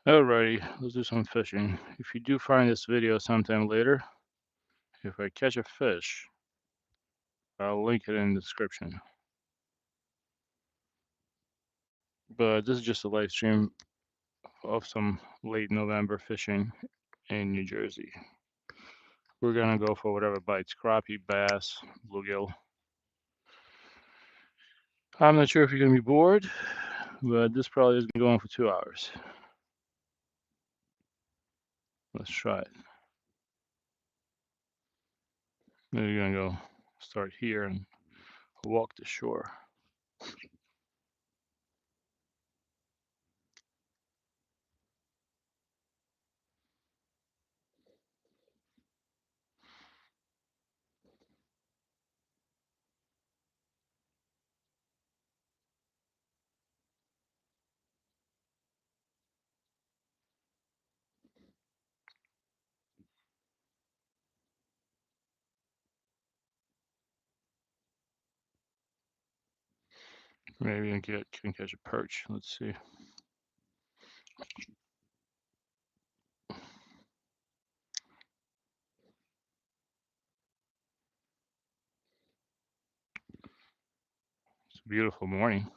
Alrighty, let's do some fishing. If you do find this video sometime later, if I catch a fish, I'll link it in the description. But this is just a live stream of some late November fishing in New Jersey. We're gonna go for whatever bites, crappie, bass, bluegill. I'm not sure if you're gonna be bored, but this probably is going for 2 hours. Let's try it. Maybe we're gonna go start here and walk the shore. Maybe I can catch a perch. Let's see. It's a beautiful morning.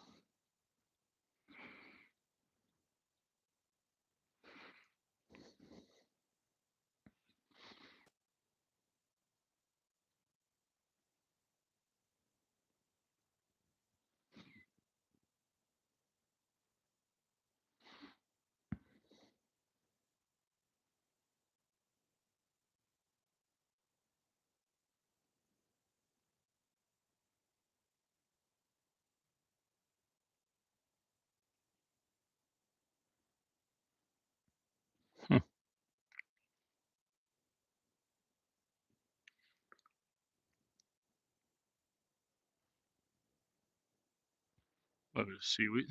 Hmm. Look at the seaweed.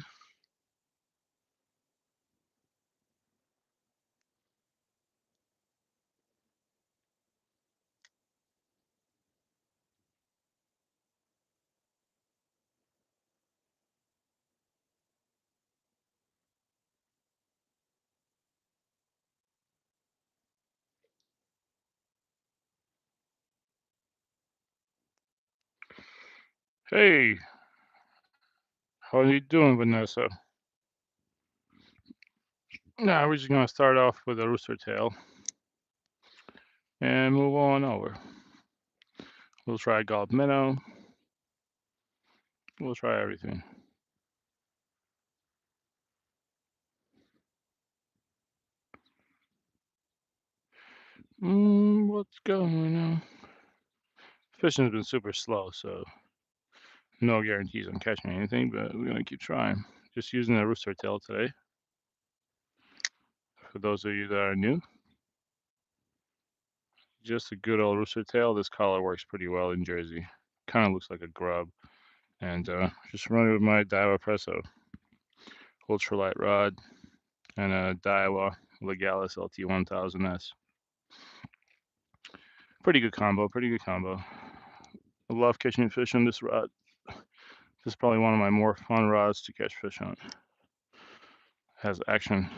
Hey, how are you doing, Vanessa? Now we're just gonna start off with a rooster tail and move on over. We'll try gulp minnow. We'll try everything. What's going on? Fishing's been super slow, so no guarantees on catching anything, but we're gonna keep trying. Just using a rooster tail today. For those of you that are new, just a good old rooster tail. This color works pretty well in Jersey. Kind of looks like a grub. And just running with my Daiwa Presso ultralight rod and a Daiwa Legalis LT1000S. Pretty good combo, pretty good combo. I love catching fish on this rod. This is probably one of my more fun rods to catch fish on. It has action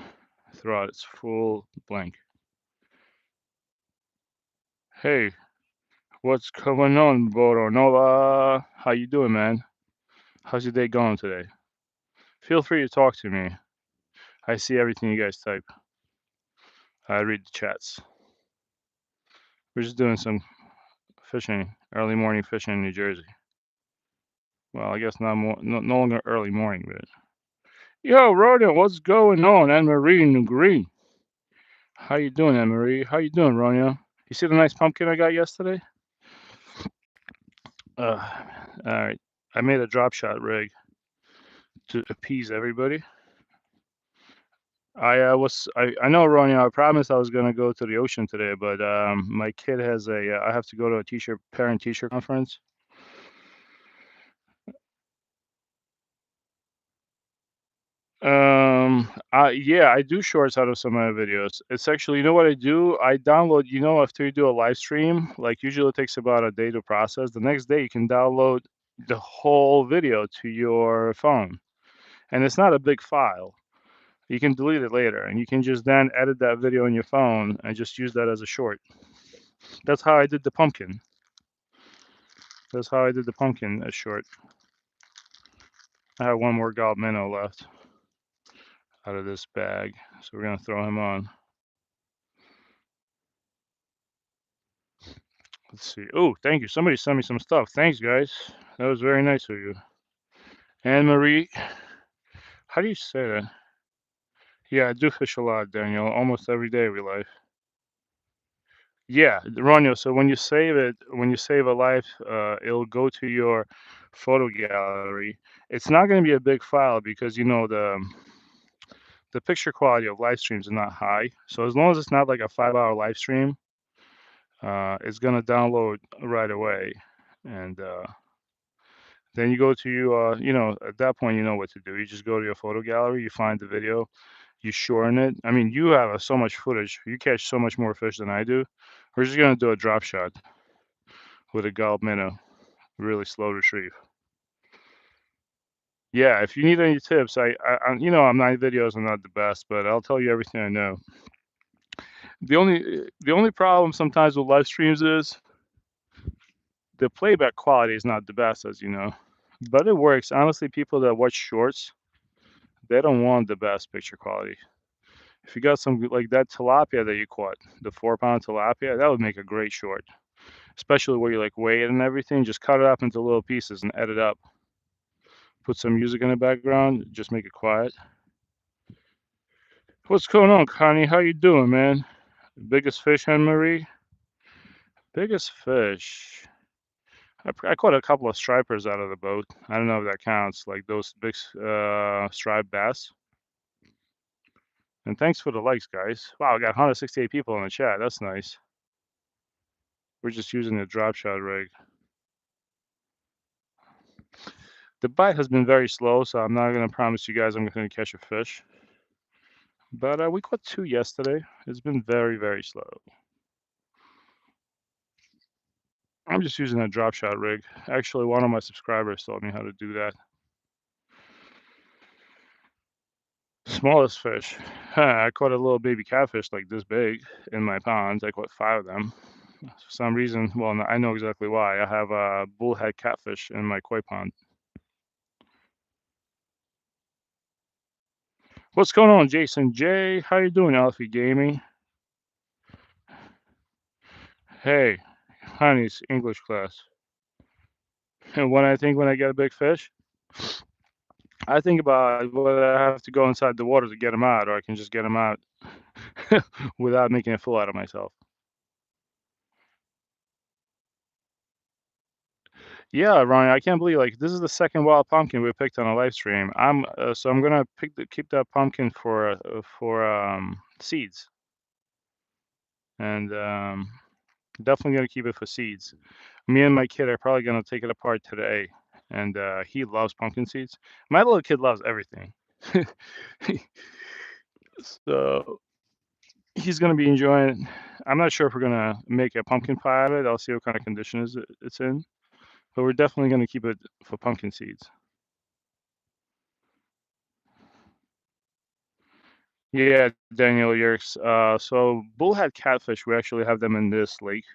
throughout its full blank. Hey, what's going on, Boro Nova? How you doing, man? How's your day going today? Feel free to talk to me. I see everything you guys type. I read the chats. We're just doing some fishing, early morning fishing in New Jersey. Well, I guess not more, no longer early morning, but yo, Ronan, what's going on? Anne Marie in Green. How you doing, Anne Marie? How you doing, Ronya? You see the nice pumpkin I got yesterday? All right. I made a drop shot rig to appease everybody. I know, Ronya. I promised I was gonna go to the ocean today, but my kid has I have to go to a parent teacher conference. Yeah, I do shorts out of some of my videos. It's actually, you know what I do? I download, after you do a live stream, like usually it takes about a day to process. The next day you can download the whole video to your phone. And it's not a big file. You can delete it later, and you can just then edit that video on your phone and just use that as a short. That's how I did the pumpkin. That's how I did the pumpkin as short. I have one more gold minnow left out of this bag, so we're gonna throw him on. Let's see. Oh, thank you. Somebody sent me some stuff. Thanks, guys. That was very nice of you. Anne Marie, how do you say that? Yeah, I do fish a lot, Daniel. Almost every day of your life. Yeah, Ronyo. So when you save it, when you save a life, it'll go to your photo gallery. It's not going to be a big file because you know the picture quality of live streams is not high. So as long as it's not like a 5-hour live stream, it's going to download right away. And then you go to you know, at that point you know what to do. You just go to your photo gallery, you find the video, you shorten it. I mean, you have so much footage. You catch so much more fish than I do. We're just gonna do a drop shot with a gulp minnow, really slow retrieve. Yeah, if you need any tips, you know, my videos are not the best, but I'll tell you everything I know. The only problem sometimes with live streams is the playback quality is not the best, as you know, but it works. Honestly, people that watch shorts, they don't want the best picture quality. If you got some like that tilapia that you caught, the 4-pound tilapia, that would make a great short. Especially where you like weigh it and everything. Just cut it up into little pieces and edit up. Put some music in the background. Just make it quiet. What's going on, Connie? How you doing, man? Biggest fish, Anne Marie? Biggest fish. I caught a couple of stripers out of the boat. I don't know if that counts, like those big striped bass. And thanks for the likes, guys. Wow, I got 168 people in the chat. That's nice. We're just using the drop shot rig. The bite has been very slow, so I'm not going to promise you guys I'm going to catch a fish. But we caught 2 yesterday. It's been very, very slow. I'm just using a drop shot rig. Actually, one of my subscribers taught me how to do that. Smallest fish. I caught a little baby catfish like this big in my pond. I caught 5 of them. For some reason, well, I know exactly why. I have a bullhead catfish in my koi pond. What's going on, Jason J? How you doing, Alfie Gaming? Hey, honey's English class. And when I get a big fish, I think about whether I have to go inside the water to get them out, or I can just get them out without making a fool out of myself. Yeah, Ronnie, I can't believe like this is the second wild pumpkin we picked on a live stream. I'm gonna keep that pumpkin for seeds, and definitely gonna keep it for seeds. Me and my kid are probably gonna take it apart today, and he loves pumpkin seeds. My little kid loves everything, so he's gonna be enjoying it. I'm not sure if we're gonna make a pumpkin pie out of it. I'll see what kind of condition it's in, but we're definitely gonna keep it for pumpkin seeds. Yeah, Daniel Yerkes. So bullhead catfish, we actually have them in this lake.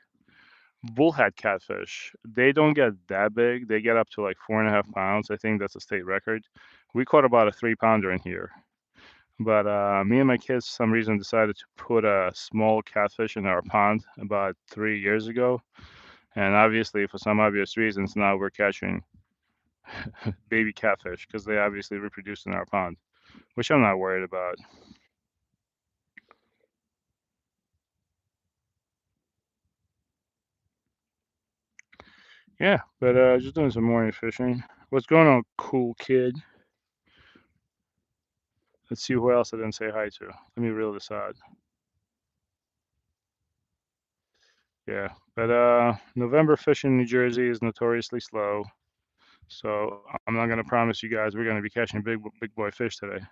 Bullhead catfish, they don't get that big. They get up to like 4.5 pounds. I think that's a state record. We caught about a 3-pounder in here. But me and my kids, for some reason, decided to put a small catfish in our pond about 3 years ago. And obviously, for some obvious reasons, now we're catching baby catfish because they obviously reproduced in our pond, which I'm not worried about. Yeah, but just doing some morning fishing. What's going on, cool kid? Let's see who else I didn't say hi to. Let me reel this out. Yeah, but November fishing in New Jersey is notoriously slow, so I'm not gonna promise you guys we're gonna be catching big boy fish today,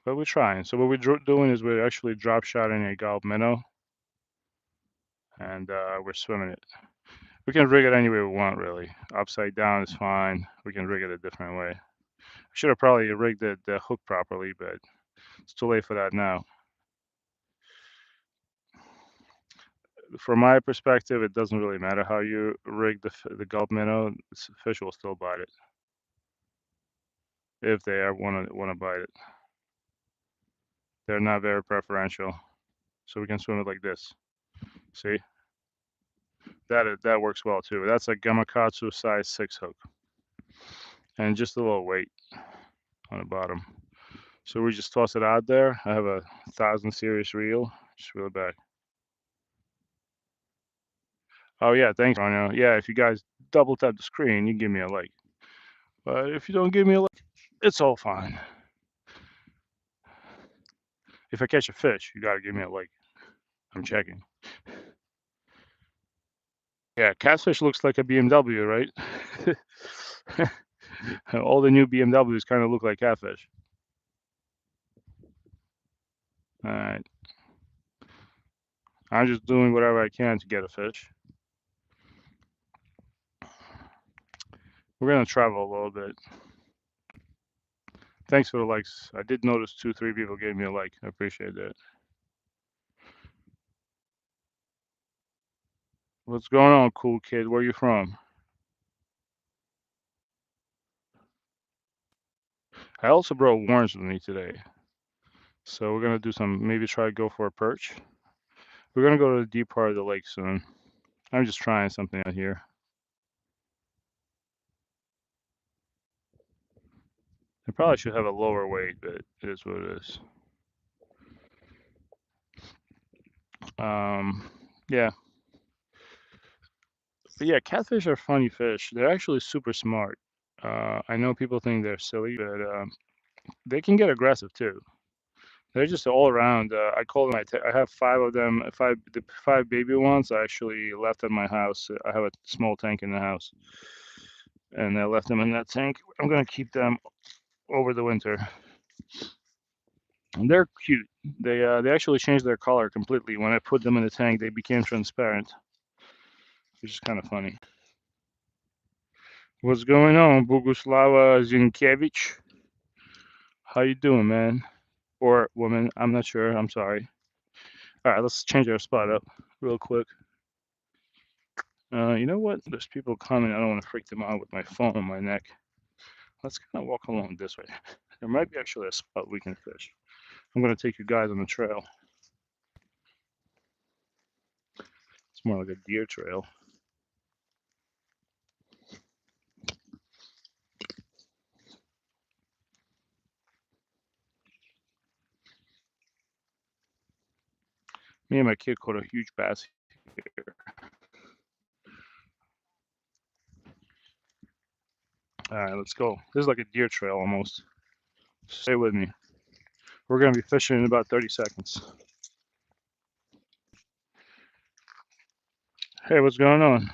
but we're trying. So what we're doing is we're actually drop shotting a gulp minnow, and we're swimming it. We can rig it any way we want, really. Upside down is fine. We can rig it a different way. I should have probably rigged the hook properly, but It's too late for that now. From my perspective, it doesn't really matter how you rig the gulp minnow. Fish will still bite it if they ever want to bite it. They're not very preferential, so we can swim it like this. See, that works well too. That's a Gamakatsu size 6 hook, and just a little weight on the bottom. So we just toss it out there. I have a 1000 series reel. Just reel it back. Oh yeah, thanks, Ronyo. Yeah, if you guys double tap the screen, you give me a like. But if you don't give me a like, it's all fine. If I catch a fish, you gotta give me a like. I'm checking. Yeah, catfish looks like a BMW, right? All the new BMWs kind of look like catfish. All right. I'm just doing whatever I can to get a fish. We're gonna travel a little bit. Thanks for the likes. I did notice 2, 3 people gave me a like. I appreciate that. What's going on, cool kid? Where you from? I also brought worms with me today. So we're gonna do maybe try to go for a perch. We're gonna go to the deep part of the lake soon. I'm just trying something out here. I probably should have a lower weight, but it is what it is. Yeah. But yeah, catfish are funny fish. They're actually super smart. I know people think they're silly, but they can get aggressive too. They're just all around. I call them. I have 5 of them. The 5 baby ones, I actually left at my house. I have a small tank in the house, and I left them in that tank. I'm gonna keep them over the winter. And they're cute. They actually changed their color completely. When I put them in the tank, they became transparent, which is kind of funny. What's going on, Boguslava Zinkiewicz? How you doing, man? Or woman? I'm not sure. I'm sorry. All right, let's change our spot up real quick. You know what? There's people coming. I don't want to freak them out with my phone on my neck. Let's kind of walk along this way. There might be actually a spot we can fish. I'm going to take you guys on the trail. It's more like a deer trail. Me and my kid caught a huge bass here. All right, let's go. This is like a deer trail almost. Stay with me. We're going to be fishing in about 30 seconds. Hey, what's going on?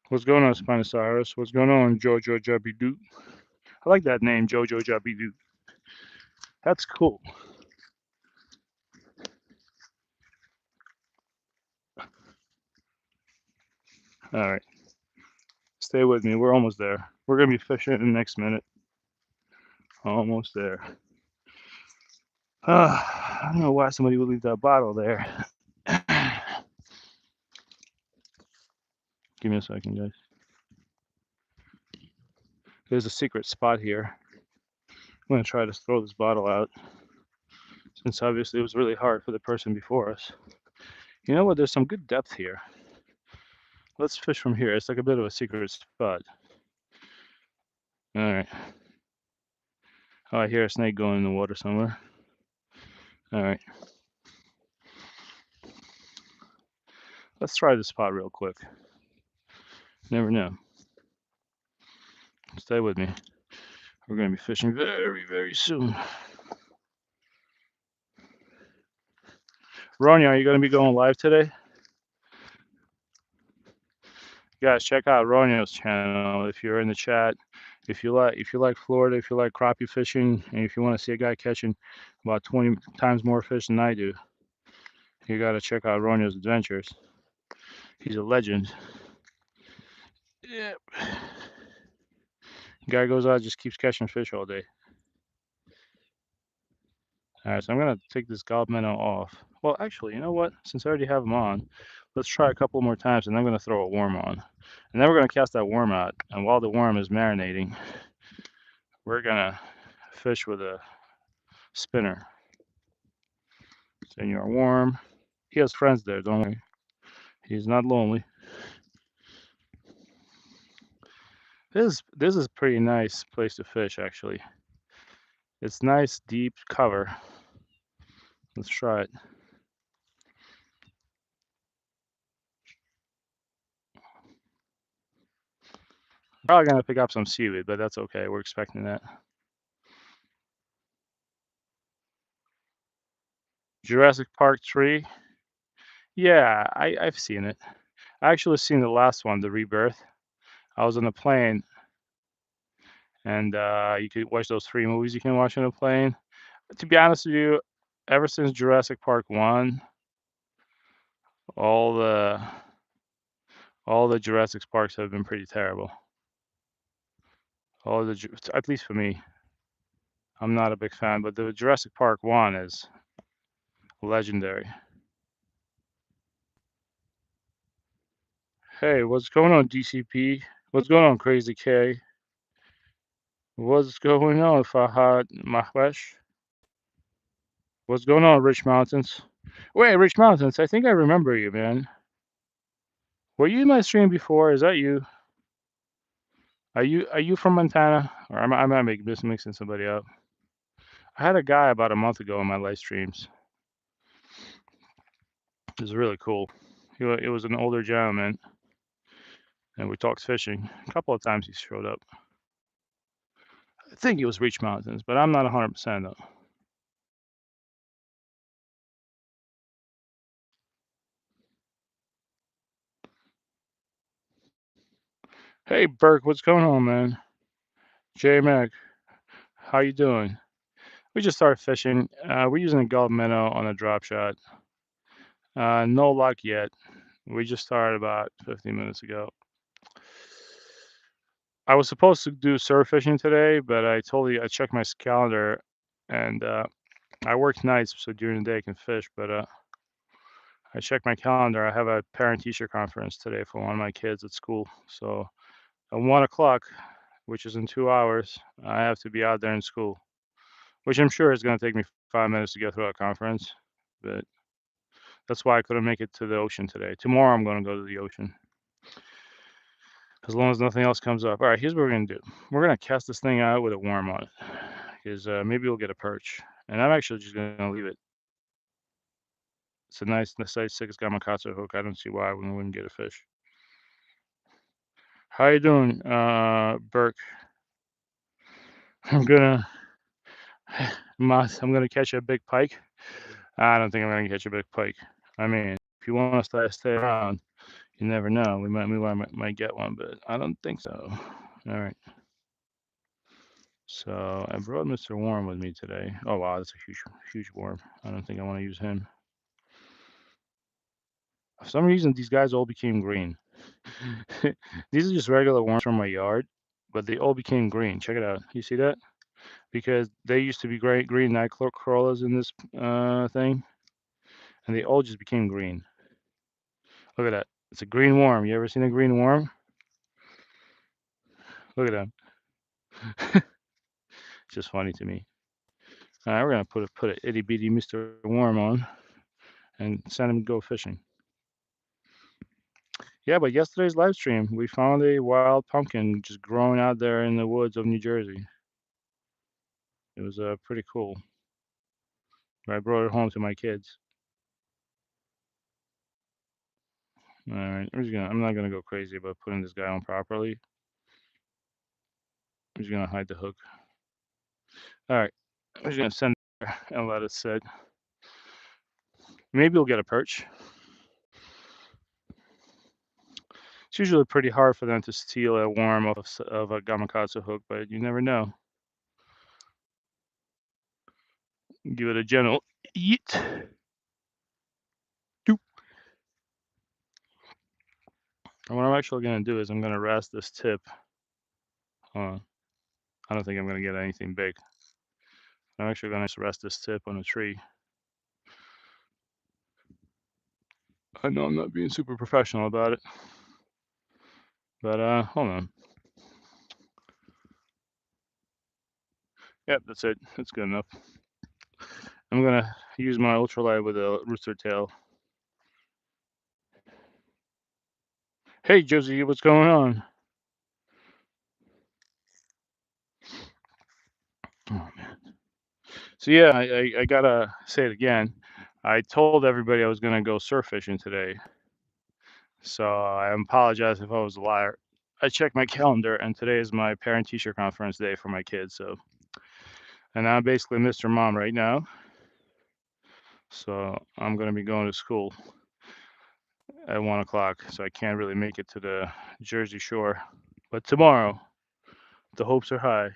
What's going on, Spinosaurus? What's going on, Jojo Jabidoo? I like that name, Jojo Jabidoo. That's cool. All right. Stay with me. We're almost there. We're going to be fishing in the next minute. Almost there. I don't know why somebody would leave that bottle there. Give me a second, guys. There's a secret spot here. I'm going to try to throw this bottle out, since obviously it was really hard for the person before us. You know what? There's some good depth here. Let's fish from here. It's like a bit of a secret spot. All right. Oh, I hear a snake going in the water somewhere. All right. Let's try this spot real quick. Never know. Stay with me. We're going to be fishing very, very soon. Ronnie, are you going to be going live today? Guys, check out Ronio's channel if you're in the chat. If you like Florida, if you like crappie fishing, and if you want to see a guy catching about 20 times more fish than I do, you got to check out Ronio's adventures. He's a legend. Yep. Guy goes out, just keeps catching fish all day. All right, so I'm gonna take this gob minnow off. Well, actually, you know what? Since I already have them on, let's try a couple more times, and I'm gonna throw a worm on, and then we're gonna cast that worm out. And while the worm is marinating, we're gonna fish with a spinner. Send your worm. He has friends there, don't worry. He's not lonely. This is a pretty nice place to fish, actually. It's nice, deep cover. Let's try it. Probably gonna pick up some seaweed, but that's okay. We're expecting that. Jurassic Park tree. Yeah, I've seen it. I actually seen the last one, the Rebirth. I was on a plane, and you could watch those three movies you can watch on a plane. To be honest with you, ever since Jurassic Park 1, all the all the Jurassic Parks have been pretty terrible. At least for me, I'm not a big fan, but the Jurassic Park 1 is legendary. Hey, what's going on, DCP? What's going on, Crazy K? What's going on, Fahad Mahwesh? What's going on, Rich Mountains? Wait, Rich Mountains, I think I remember you, man. Were you in my stream before? Is that you? Are you from Montana? Or I might make this mixing somebody up. I had a guy about a month ago in my live streams. It was really cool. It was an older gentleman, and we talked fishing. A couple of times he showed up. I think it was Rich Mountains, but I'm not 100% though. Hey, Burke, what's going on, man? J Mac, how you doing? We just started fishing. We're using a Gulf minnow on a drop shot. No luck yet. We just started about 15 minutes ago. I was supposed to do surf fishing today, but I checked my calendar, and I work nights, so during the day I can fish. But I checked my calendar. I have a parent-teacher conference today for one of my kids at school. So at 1 o'clock, which is in 2 hours, I have to be out there in school, which I'm sure is going to take me 5 minutes to get through that conference. But that's why I couldn't make it to the ocean today. Tomorrow I'm going to go to the ocean, as long as nothing else comes up. All right, here's what we're going to do. We're going to cast this thing out with a worm on it, because maybe we'll get a perch. And I'm actually just going to leave it. It's a nice size 6 gamakatsu hook. I don't see why we wouldn't get a fish. How you doing, Burke? I'm gonna, I'm gonna catch a big pike. I don't think I'm gonna catch a big pike. I mean, if you want us to stay around, you never know. We might get one, but I don't think so. All right. So I brought Mr. Worm with me today. Oh wow, that's a huge worm. I don't think I want to use him. For some reason, these guys all became green. These are just regular worms from my yard, but they all became green. Check it out. You see that? Because they used to be green night crawlers in this thing, and they all just became green. Look at that. It's a green worm. You ever seen a green worm? Look at that. It's just funny to me. All right, we're gonna put a itty bitty Mr. Worm on and send him to go fishing. Yeah, but yesterday's live stream, we found a wild pumpkin just growing out there in the woods of New Jersey. It was pretty cool. I brought it home to my kids. All right, I'm not gonna go crazy about putting this guy on properly. I'm just gonna hide the hook. All right, I'm just gonna send it and let it sit. Maybe we'll get a perch. It's usually pretty hard for them to steal a worm of a gamakatsu hook, but you never know. Give it a gentle eat. Doop. And what I'm actually gonna do is I'm gonna rest this tip. I don't think I'm gonna get anything big. I'm actually going to rest this tip on a tree. I know I'm not being super professional about it, but hold on. Yep, that's it. That's good enough. I'm gonna use my ultralight with a rooster tail. Hey, Josie, what's going on? Oh man. So yeah, I gotta say it again. I told everybody I was gonna go surf fishing today, so I apologize if I was a liar. I checked my calendar, and today is my parent-teacher conference day for my kids. So, and I'm basically Mr. Mom right now. So I'm gonna be going to school at 1 o'clock, so I can't really make it to the Jersey Shore. But tomorrow, the hopes are high.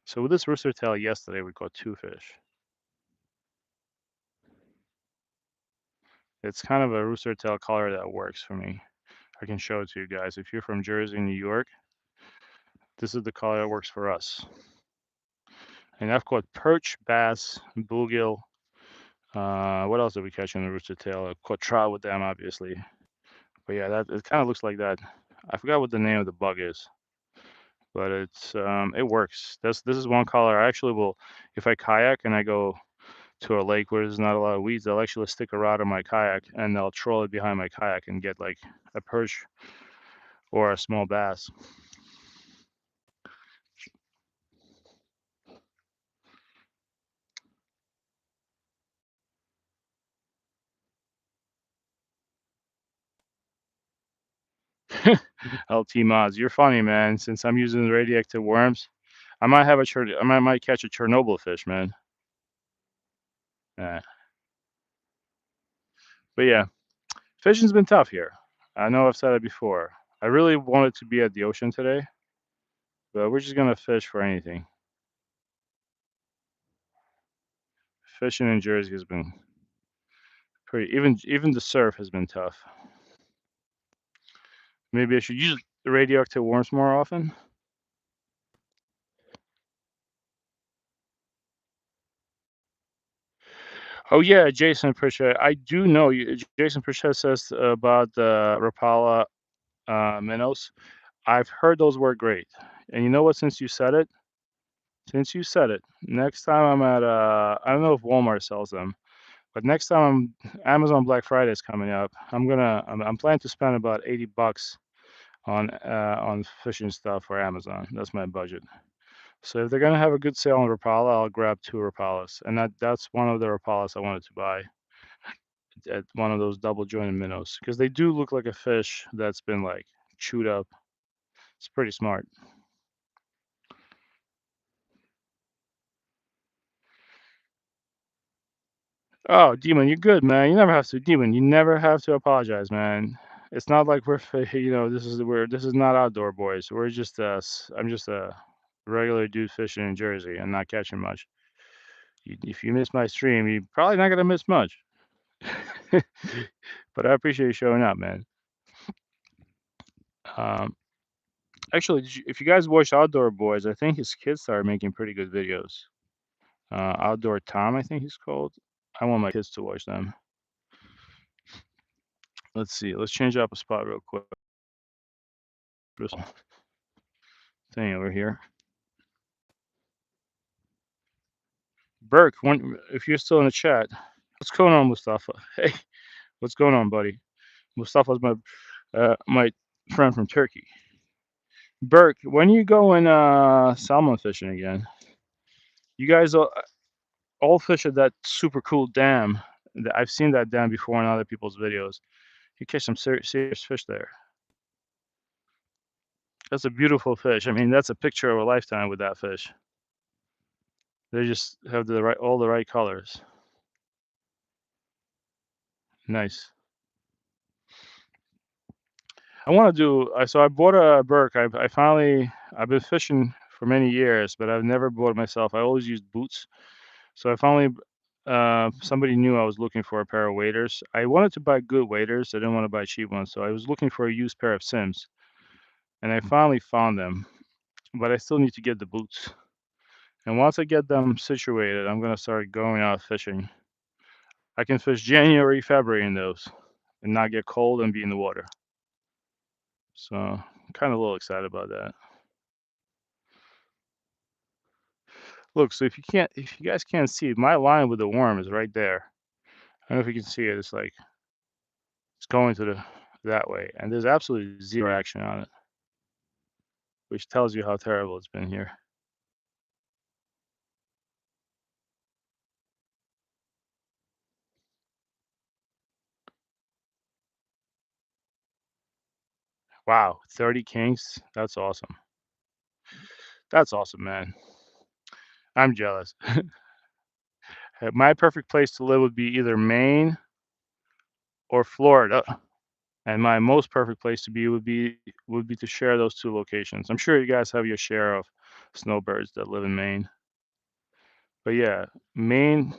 So with this rooster tail yesterday, we caught 2 fish. It's kind of a rooster tail color that works for me. I can show it to you guys. If you're from Jersey, New York, this is the color that works for us. And I've caught perch, bass, bluegill. What else did we catch in the rooster tail? I caught trout with them, obviously. But yeah, that it kind of looks like that. I forgot what the name of the bug is, but it works. This is one color. I actually will, if I kayak and I go to a lake where there's not a lot of weeds, I'll actually stick a rod on my kayak and I'll troll it behind my kayak and get like a perch or a small bass. LT mods, you're funny, man. Since I'm using the radioactive worms, I might have might catch a Chernobyl fish, man. Yeah. But yeah, fishing's been tough here. I know I've said it before. I really wanted to be at the ocean today, but we're just gonna fish for anything. Fishing in Jersey has been pretty. Even the surf has been tough. Maybe I should use the radioactive worms more often. Oh yeah, Jason Pritchett. I do know you. Jason Pritchett says about the Rapala minnows. I've heard those work great. And you know what? Since you said it, next time I'm at I don't know if Walmart sells them, but next time Amazon Black Friday is coming up. I'm planning to spend about $80 on fishing stuff for Amazon. That's my budget. So if they're gonna have a good sale on Rapala, I'll grab 2 Rapalas, and that's one of the Rapalas I wanted to buy at one of those double jointed minnows because they do look like a fish that's been like chewed up. It's pretty smart. Oh, Demon, you're good, man. You never have to, Demon. You never have to apologize, man. It's not like this is not outdoor boys. We're just I'm just a regular dude fishing in Jersey and not catching much. If you miss my stream, you're probably not gonna miss much. But I appreciate you showing up, man. Um, Actually, if you guys watch Outdoor Boys, I think his kids started making pretty good videos. Outdoor Tom, I think he's called. I want my kids to watch them. Let's see. Let's change up a spot real quick. This thing over here. Burke, if you're still in the chat, what's going on, Mustafa? Hey, what's going on, buddy? Mustafa's my friend from Turkey. Burke, when you going salmon fishing again? You guys all fish at that super cool dam. I've seen that dam before in other people's videos. You catch some serious fish there. That's a beautiful fish. I mean, that's a picture of a lifetime with that fish. They just have all the right colors. Nice. I want to do. So I bought a Burke. I've been fishing for many years, but I've never bought it myself. I always used boots. So I finally somebody knew I was looking for a pair of waders. I wanted to buy good waders. I didn't want to buy cheap ones. So I was looking for a used pair of Sims. and I finally found them, but I still need to get the boots. And once I get them situated, I'm gonna start going out fishing. I can fish January, February in those, and not get cold and be in the water. So I'm kind of a little excited about that. Look, so if you guys can't see it, my line with the worm is right there. I don't know if you can see it. It's like it's going to the that way, and there's absolutely zero action on it, which tells you how terrible it's been here. Wow, 30 kinks. That's awesome. That's awesome, man. I'm jealous. My perfect place to live would be either Maine or Florida, and my most perfect place to be would be to share those two locations. I'm sure you guys have your share of snowbirds that live in Maine, but yeah, Maine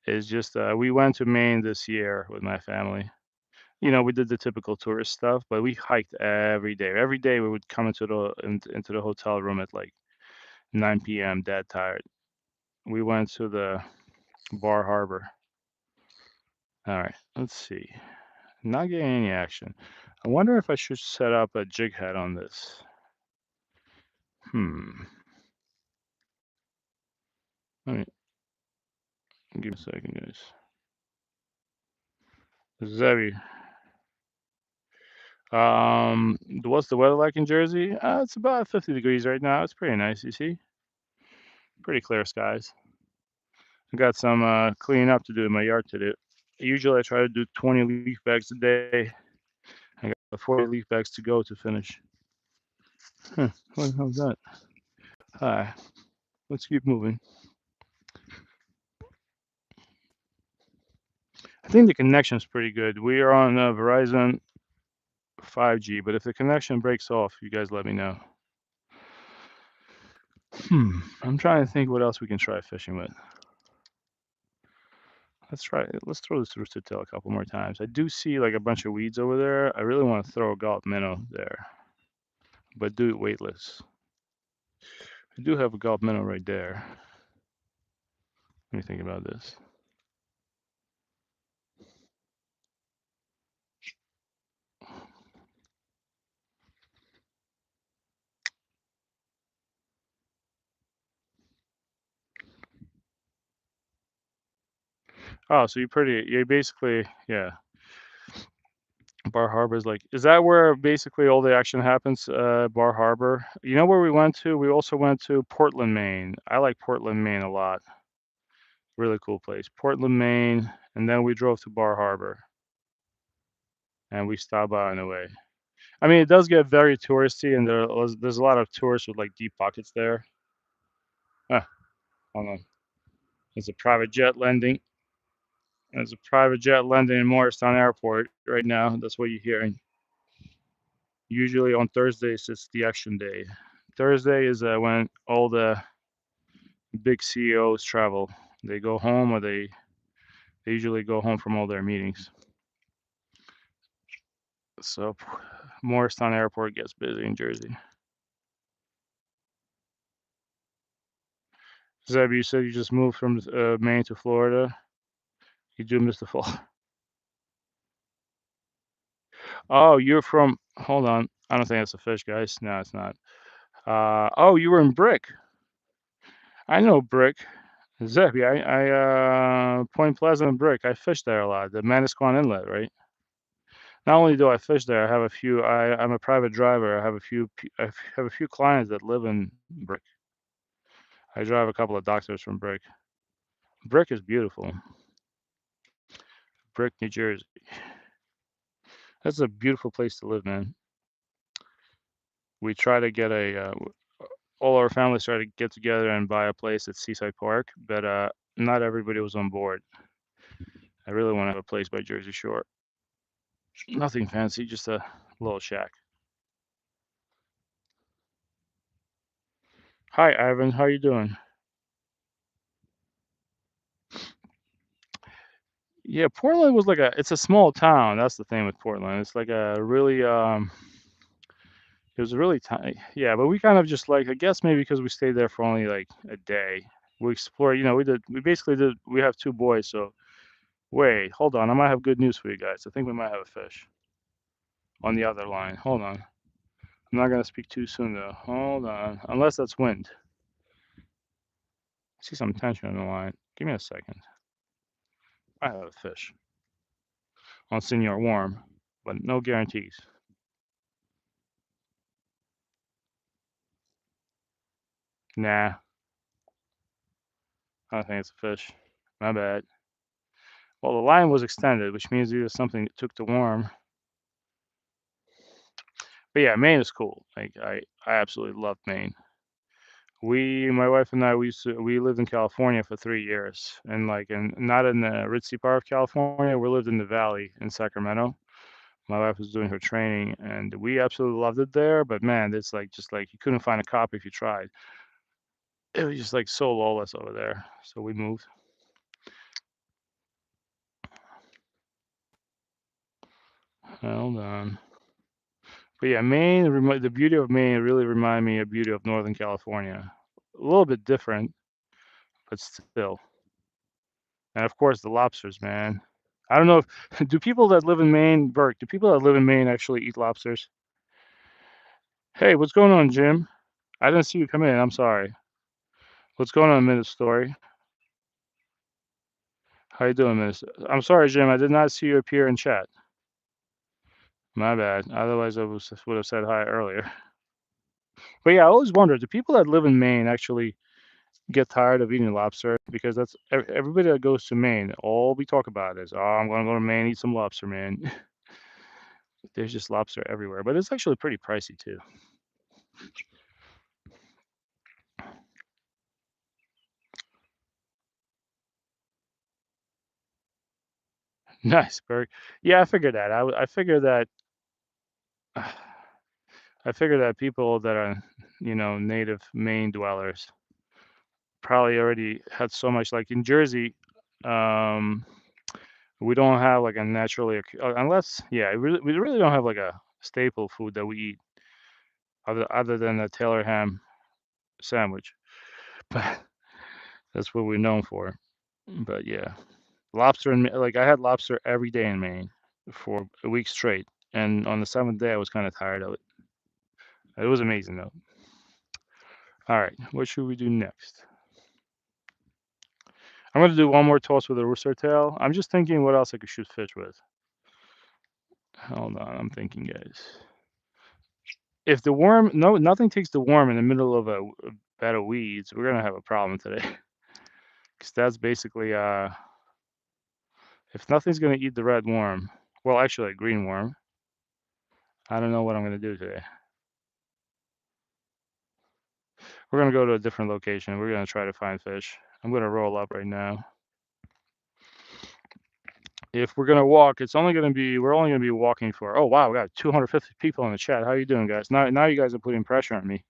is just. We went to Maine this year with my family. We did the typical tourist stuff, but we hiked every day. Every day we would come into the hotel room at like 9 p.m. dead tired. We went to the Bar Harbor. All right, let's see. Not getting any action. I wonder if I should set up a jig head on this. Hmm. Let me give me a second, guys. Zevi. What's the weather like in Jersey? It's about 50 degrees right now. It's pretty nice, you see. Pretty clear skies. I got some cleaning up to do in my yard to do. Usually I try to do 20 leaf bags a day. I got 40 leaf bags to go to finish. Huh, what the hell's that? Hi, let's keep moving. I think the connection's pretty good. We are on Verizon 5G, but if the connection breaks off, you guys let me know. I'm trying to think what else we can try fishing with. Let's throw this rooster tail a couple more times. I do see like a bunch of weeds over there. I really want to throw a gallop minnow there, but do it weightless. I do have a gallop minnow right there. Let me think about this. Oh, so you're basically, yeah. Bar Harbor is that where basically all the action happens? Bar Harbor. You know where we went to? We also went to Portland, Maine. I like Portland, Maine a lot. Really cool place. Portland, Maine, and then we drove to Bar Harbor and we stopped by on the way. I mean, it does get very touristy, and there's a lot of tourists with like deep pockets there. Ah, hold on. There's a private jet landing. There's a private jet landing in Morristown Airport right now. That's what you're hearing. Usually on Thursdays, it's the action day. Thursday is when all the big CEOs travel. They go home, or they usually go home from all their meetings. So Morristown Airport gets busy in Jersey. Zeb, you said you just moved from Maine to Florida. You do miss the fall. Oh, you're from. Hold on. I don't think that's a fish, guys. No, it's not. Oh, you were in Brick. I know Brick. Zebby, Point Pleasant and Brick. I fish there a lot. The Manasquan Inlet, right? Not only do I fish there, I have a few. I'm a private driver. I have a few clients that live in Brick. I drive a couple of doctors from Brick. Brick is beautiful. Brick, New Jersey. That's a beautiful place to live, man. We try to get all our families try to get together and buy a place at Seaside Park, but not everybody was on board. I really want to have a place by Jersey Shore. Nothing fancy, just a little shack. Hi, Ivan. How you doing? Yeah, Portland was like it's a small town. That's the thing with Portland. It's like a really it was really tiny. Yeah, but we kind of just like I guess maybe because we stayed there for only like a day. We explored, we basically did we have two boys, so wait, hold on. I might have good news for you guys. I think we might have a fish on the other line. Hold on. I'm not gonna speak too soon though. Hold on. Unless that's wind. I see some tension on the line. Give me a second. I have a fish on Senior Warm, but no guarantees. Nah, I don't think it's a fish. My bad. Well, the line was extended, which means either something took the worm. But yeah, Maine is cool. Like I absolutely love Maine. My wife and I, we lived in California for 3 years, and not in the ritzy part of California. We lived in the valley in Sacramento. My wife was doing her training, and we absolutely loved it there. But man, it's like just like you couldn't find a cop if you tried. It was just like so lawless over there. So we moved. Hold on. But yeah, the beauty of Maine really reminded me of the beauty of Northern California. A little bit different, but still. And of course, the lobsters, man. I don't know if do people that live in Maine, Burke, do people that live in Maine actually eat lobsters? Hey, what's going on, Jim? I didn't see you come in. I'm sorry. What's going on, Minute Story? How you doing, Minute? I'm sorry, Jim. I did not see you appear in chat. My bad. Otherwise, would have said hi earlier. But yeah, I always wonder, do people that live in Maine actually get tired of eating lobster? Because that's everybody that goes to Maine, all we talk about is, oh, I'm going to go to Maine, eat some lobster, man. There's just lobster everywhere, but it's actually pretty pricey too. Nice, Berg. Yeah, I figured that. I figured that. I figured that people that are, native Maine dwellers probably already had so much. Like in Jersey, um, we don't have like a unless, yeah, we really don't have like a staple food that we eat other than a Taylor ham sandwich. But that's what we're known for. But yeah, lobster and like I had lobster every day in Maine for a week straight, and on the seventh day I was kind of tired of it. It was amazing though. All right, what should we do next? I'm gonna do one more toss with a rooster tail. I'm just thinking what else I could shoot fish with. Hold on, I'm thinking, guys. If the worm, no, nothing takes the worm in the middle of a bed of weeds, we're gonna have a problem today. Because that's basically, if nothing's gonna eat the red worm, well, actually a green worm, I don't know what I'm gonna do today. We're gonna go to a different location. We're gonna try to find fish. I'm gonna roll up right now. If we're gonna walk, we're only gonna be walking for. Oh wow, we got 250 people in the chat. How you doing, guys? Now you guys are putting pressure on me.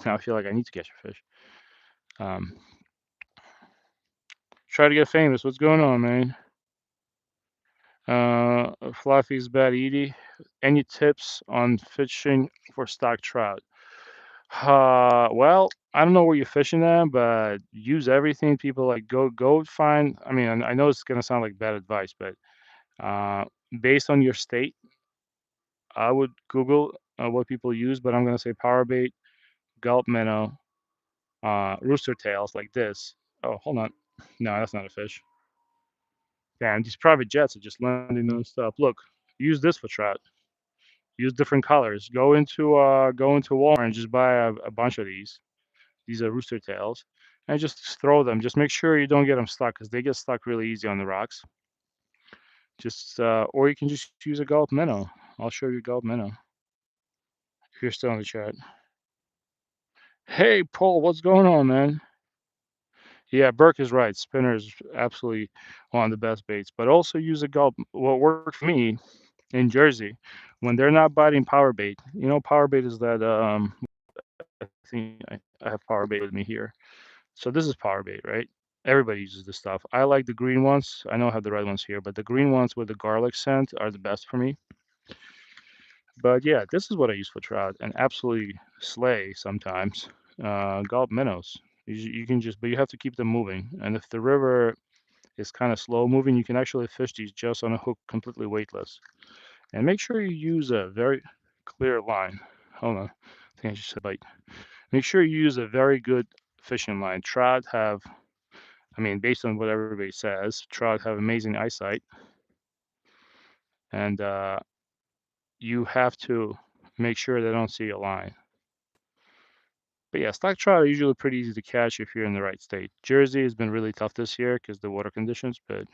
Now I feel like I need to catch a fish. Um, try to get famous. What's going on, man? Fluffy's bad Edie. Any tips on fishing for stock trout? Well, I don't know where you're fishing at, but use everything. People like go find. I mean, I know it's gonna sound like bad advice, but uh, based on your state, I would Google what people use. But I'm gonna say power bait, gulp minnow, rooster tails like this. Oh, hold on. No, that's not a fish. Damn, these private jets are just landing nonstop. Look, use this for trout. Use different colors. Go into Walmart and just buy a bunch of these. These are rooster tails, and just throw them. Just make sure you don't get them stuck because they get stuck really easy on the rocks. Or you can just use a gulp minnow. I'll show you gulp minnow if you're still in the chat. Hey, Paul, what's going on, man? Yeah, Burke is right. Spinner is absolutely one of the best baits, but also use a gulp. What worked for me in Jersey when they're not biting power bait. Power bait is that I think I have power bait with me here. So this is power bait, right? Everybody uses this stuff. I like the green ones. I don't have the red ones here, but the green ones with the garlic scent are the best for me. But yeah, this is what I use for trout and absolutely slay sometimes. Gulp minnows. You can just, but you have to keep them moving. And if the river is kind of slow moving, you can actually fish these just on a hook, completely weightless. And make sure you use a very clear line. Hold on, I think I just said bite. Make sure you use a very good fishing line. Trout have, I mean, based on what everybody says, trout have amazing eyesight, and you have to make sure they don't see a line. But yeah, stock trout are usually pretty easy to catch if you're in the right state. Jersey has been really tough this year because the water conditions, but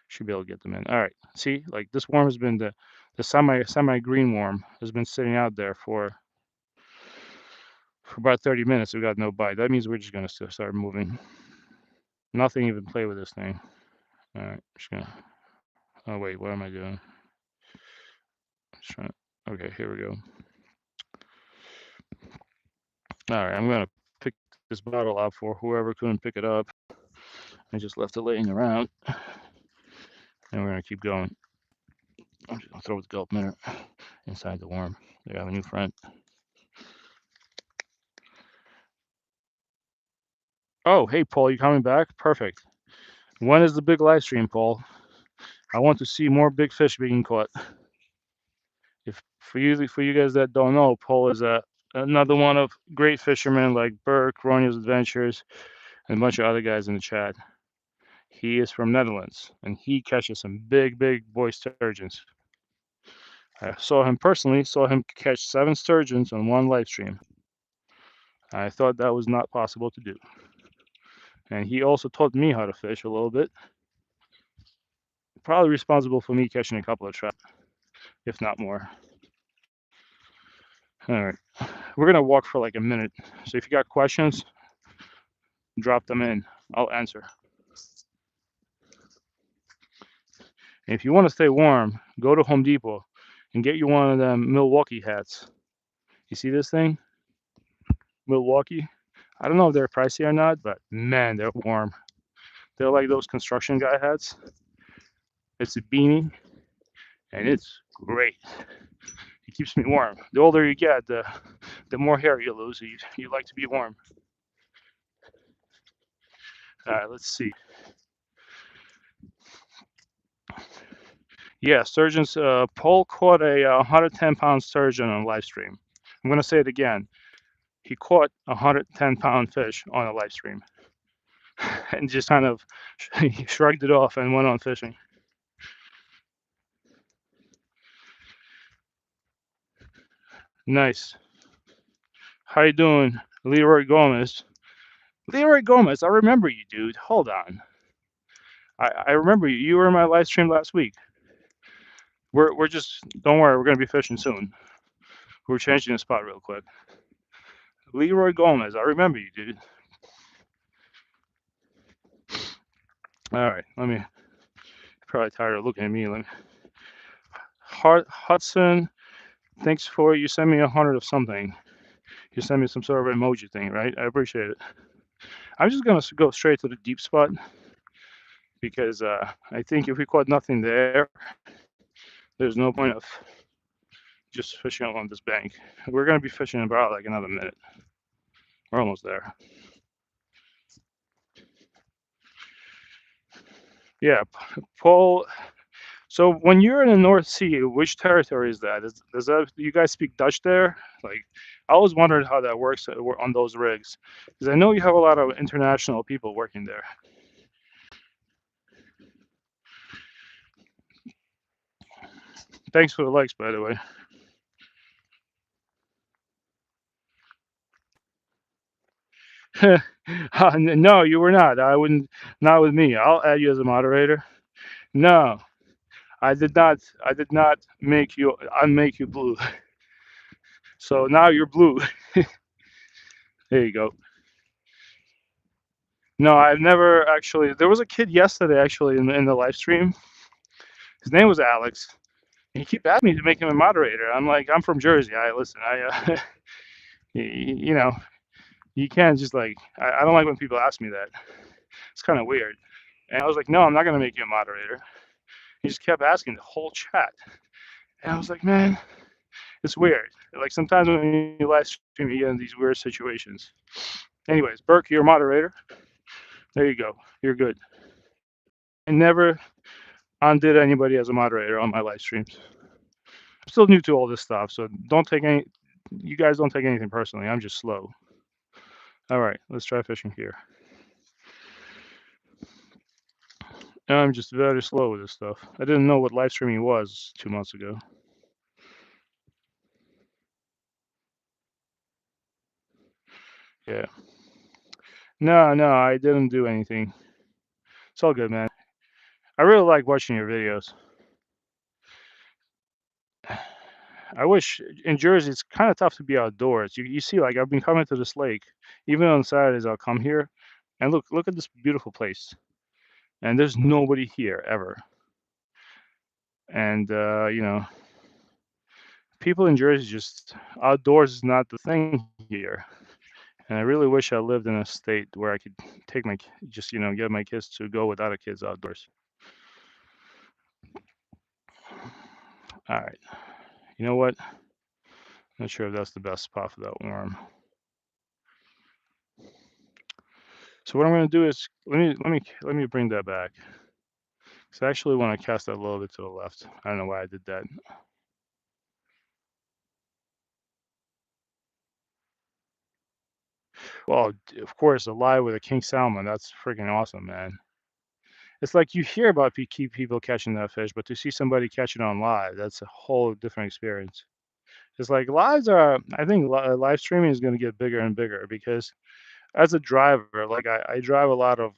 should be able to get them in. All right, see, like this worm has been the semi green worm has been sitting out there for about 30 minutes. We got no bite. That means we're just gonna start moving. Nothing even play with this thing. All right, just gonna. Oh wait, what am I doing? Just trying. Okay, here we go. All right, I'm gonna pick this bottle up for whoever couldn't pick it up. I just left it laying around, and we're gonna keep going. I'm just gonna throw the gulp minute inside the worm. They have a new friend. Oh, hey Paul, you coming back? Perfect. When is the big live stream, Paul? I want to see more big fish being caught. If for you guys that don't know, Paul is another one of great fishermen like Burke, Ronio's Adventures, and a bunch of other guys in the chat. He is from Netherlands, and he catches some big boy sturgeons. I saw him personally, saw him catch 7 sturgeons on one live stream. I thought that was not possible to do. And he also taught me how to fish a little bit. Probably responsible for me catching a couple of trout, if not more. All right, we're gonna walk for like a minute. So if you got questions, drop them in. I'll answer. And if you want to stay warm, go to Home Depot and get you one of them Milwaukee hats. You see this thing? Milwaukee. I don't know if they're pricey or not, but man, they're warm. They're like those construction guy hats. It's a beanie, and it's great. It keeps me warm. The older you get, the more hair you lose. You like to be warm. All right, let's see. Yeah, sturgeons. Paul caught a 110-pound sturgeon on live stream. I'm gonna say it again. He caught a 110-pound fish on a live stream, and just kind of he shrugged it off and went on fishing. Nice. How you doing, Leroy Gomez? Leroy Gomez, I remember you, dude. Hold on. I remember you. You were in my live stream last week. We're just don't worry. We're gonna be fishing soon. We're changing the spot real quick. Leroy Gomez, I remember you, dude. All right, let me. You're probably tired of looking at me. Let me. Hudson, thanks for you sent me 100 of something. You sent me some sort of emoji thing, right? I appreciate it. I'm just gonna go straight to the deep spot because I think if we caught nothing there, there's no point of just fishing along this bank. We're gonna be fishing in about like another minute. We're almost there. Yeah, Paul. So when you're in the North Sea, which territory is that? Does that you guys speak Dutch there? Like, I always wondered how that works on those rigs, because I know you have a lot of international people working there. Thanks for the likes, by the way. No, you were not. I wouldn't. Not with me. I'll add you as a moderator. No, I did not. I did not make you unmake you blue. So now you're blue. There you go. No, I've never actually. There was a kid yesterday actually in the live stream. His name was Alex. And he keep asking me to make him a moderator. I'm like, I'm from Jersey. I listen. You know, you can't just like. I don't like when people ask me that. It's kind of weird. And I was like, no, I'm not gonna make you a moderator. He just kept asking the whole chat, and I was like, man, it's weird. Like sometimes when you live stream, you get in these weird situations. Anyways, Burke, you're a moderator. There you go. You're good. I never undid anybody as a moderator on my live streams. I'm still new to all this stuff, so don't take any. You guys don't take anything personally. I'm just slow. All right, let's try fishing here. I'm just very slow with this stuff. I didn't know what live streaming was 2 months ago. Yeah. No, no, I didn't do anything. It's all good, man. I really like watching your videos. I wish in Jersey it's kind of tough to be outdoors. You see, like I've been coming to this lake, even on Saturdays I'll come here, and look at this beautiful place, and there's nobody here ever. And people in Jersey just outdoors is not the thing here. And I really wish I lived in a state where I could take just get my kids to go with other kids outdoors. All right, you know what? Not sure if that's the best spot for that worm. So what I'm going to do is let me bring that back. So I actually want to cast that a little bit to the left. I don't know why I did that. Well, of course, a live with a king salmon. That's freaking awesome, man. It's like you hear about people catching that fish, but to see somebody catch it on live, that's a whole different experience. It's like lives are. I think live streaming is going to get bigger and bigger because as a driver, like I drive a lot of.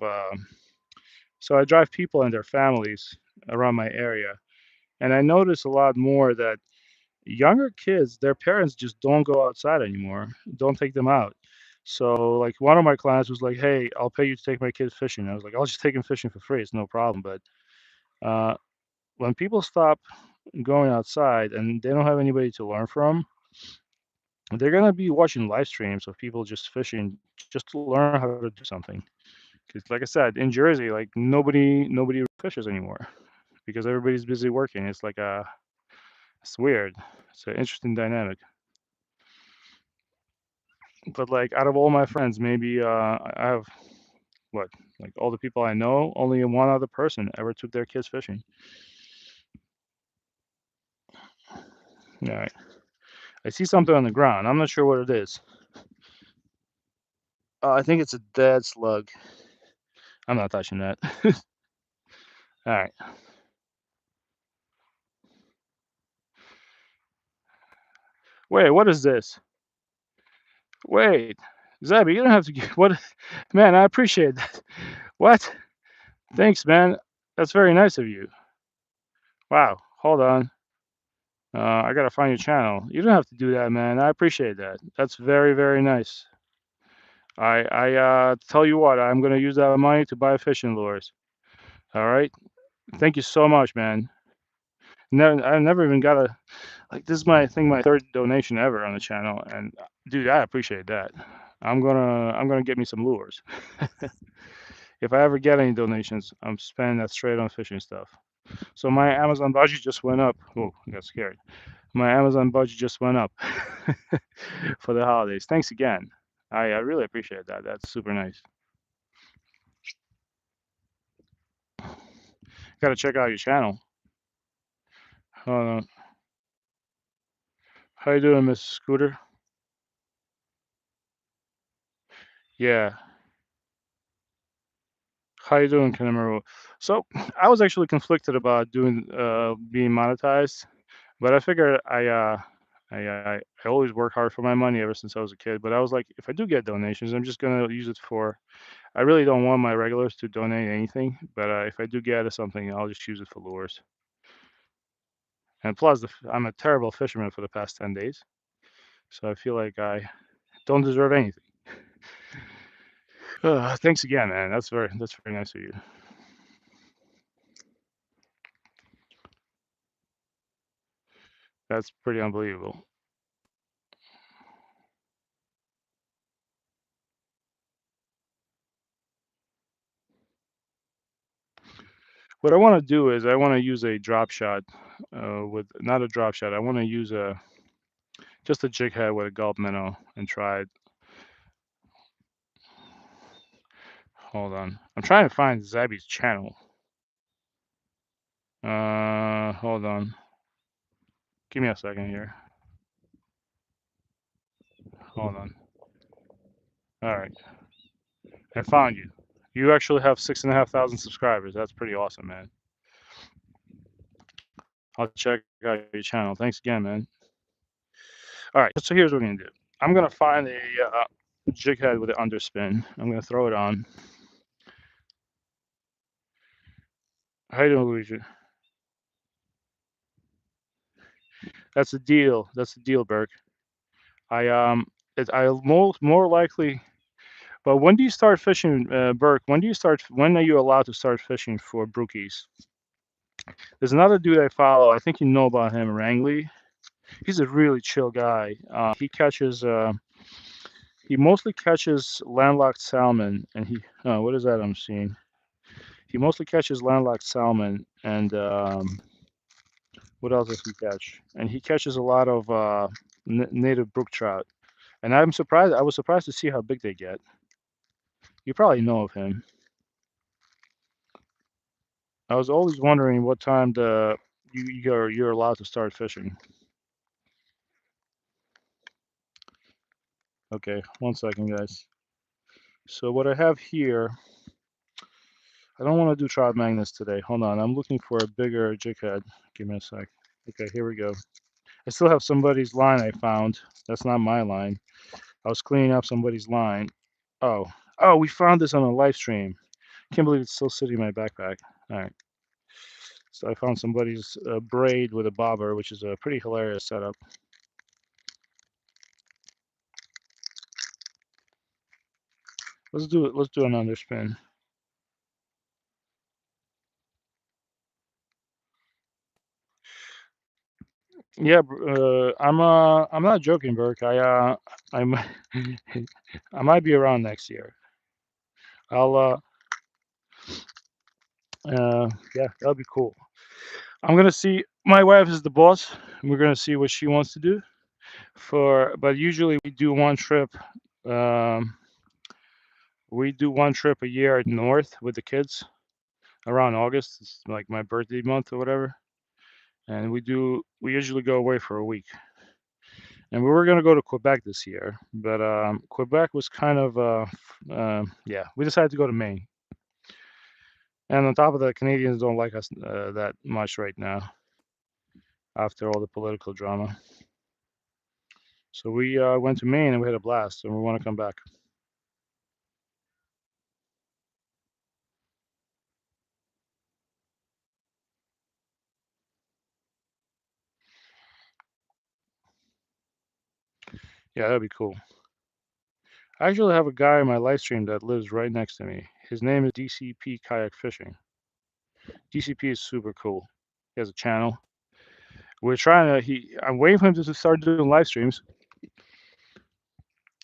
So I drive people and their families around my area, and I notice a lot more that younger kids, their parents just don't go outside anymore, don't take them out. So, like, one of my clients was like, "Hey, I'll pay you to take my kids fishing." I was like, "I'll just take them fishing for free. It's no problem." But uh, when people stop going outside and they don't have anybody to learn from, they're gonna be watching live streams of people just fishing just to learn how to do something. Because, like I said, in Jersey, like nobody fishes anymore because everybody's busy working. It's weird. It's an interesting dynamic. But like out of all my friends, maybe I have what, like all the people I know, only one other person ever took their kids fishing. Yeah, I see something on the ground. I'm not sure what it is. I think it's a dead slug. I'm not touching that. All right. Wait, what is this? Wait, Zabby, you don't have to give what? Man, I appreciate that. What? Thanks, man. That's very nice of you. Wow. Hold on. I gotta find your channel. You don't have to do that, man. I appreciate that. That's very, very nice. I tell you what, I'm gonna use that money to buy fishing lures. All right. Thank you so much, man. Never, I never even got a like. This is my I think my third donation ever on the channel, and dude, I appreciate that. I'm gonna get me some lures. If I ever get any donations, I'm spending that straight on fishing stuff. So my Amazon budget just went up. Oh, I got scared. My Amazon budget just went up for the holidays. Thanks again. I really appreciate that. That's super nice. Got to check out your channel. Uh, how you doing, Miss Scooter? Yeah. How you doing, Kanemaru? So I was actually conflicted about doing being monetized, but I figured I always work hard for my money ever since I was a kid. But I was like, if I do get donations, I'm just gonna use it for. I really don't want my regulars to donate anything, but if I do get something, I'll just use it for lures. And plus, I'm a terrible fisherman for the past 10 days, so I feel like I don't deserve anything. Thanks again, man. That's very nice of you. That's pretty unbelievable. What I want to do is I want to use a drop shot, with not a drop shot. I want to use a just a jig head with a gulp minnow and try it. Hold on, I'm trying to find Zabby's channel. Hold on, give me a second here. Hold on. All right, I found you. You actually have 6,500 subscribers. That's pretty awesome, man. I'll check out your channel. Thanks again, man. All right, so here's what we're gonna do. I'm gonna find a jig head with an underspin. I'm gonna throw it on. How you doing, Luigi? That's the deal. That's the deal, Burke. I more likely. But when do you start fishing, Burke? When do you start? When are you allowed to start fishing for brookies? There's another dude I follow. I think you know about him, Rangley. He's a really chill guy. He catches. He mostly catches landlocked salmon, and he. What is that I'm seeing? He mostly catches landlocked salmon, and what else does he catch? And he catches a lot of native brook trout. And I'm surprised. I was surprised to see how big they get. You probably know of him. I was always wondering what time you're allowed to start fishing. Okay, 1 second, guys. So what I have here, I don't want to do trout magnets today. Hold on, I'm looking for a bigger jig head. Give me a sec. Okay, here we go. I still have somebody's line I found. That's not my line. I was cleaning up somebody's line. Oh, oh, we found this on a live stream. Can't believe it's still sitting in my backpack. All right. So I found somebody's braid with a bobber, which is a pretty hilarious setup. Let's do it. Let's do an underspin. Yeah, I'm not joking, Burke. I'm I might be around next year. I'll yeah, that'll be cool. I'm gonna see. My wife is the boss. And we're gonna see what she wants to do but usually we do one trip. Um, we do one trip a year north with the kids around August. It's like my birthday month or whatever. And we usually go away for a week. And we were going to go to Quebec this year, but Quebec was kind of yeah, we decided to go to Maine. And on top of that, Canadians don't like us that much right now after all the political drama. So we went to Maine and we had a blast, and we want to come back. Yeah, that'd be cool. I actually have a guy in my live stream that lives right next to me. His name is DCP Kayak Fishing. DCP is super cool. He has a channel. We're trying to. I'm waiting for him to start doing live streams.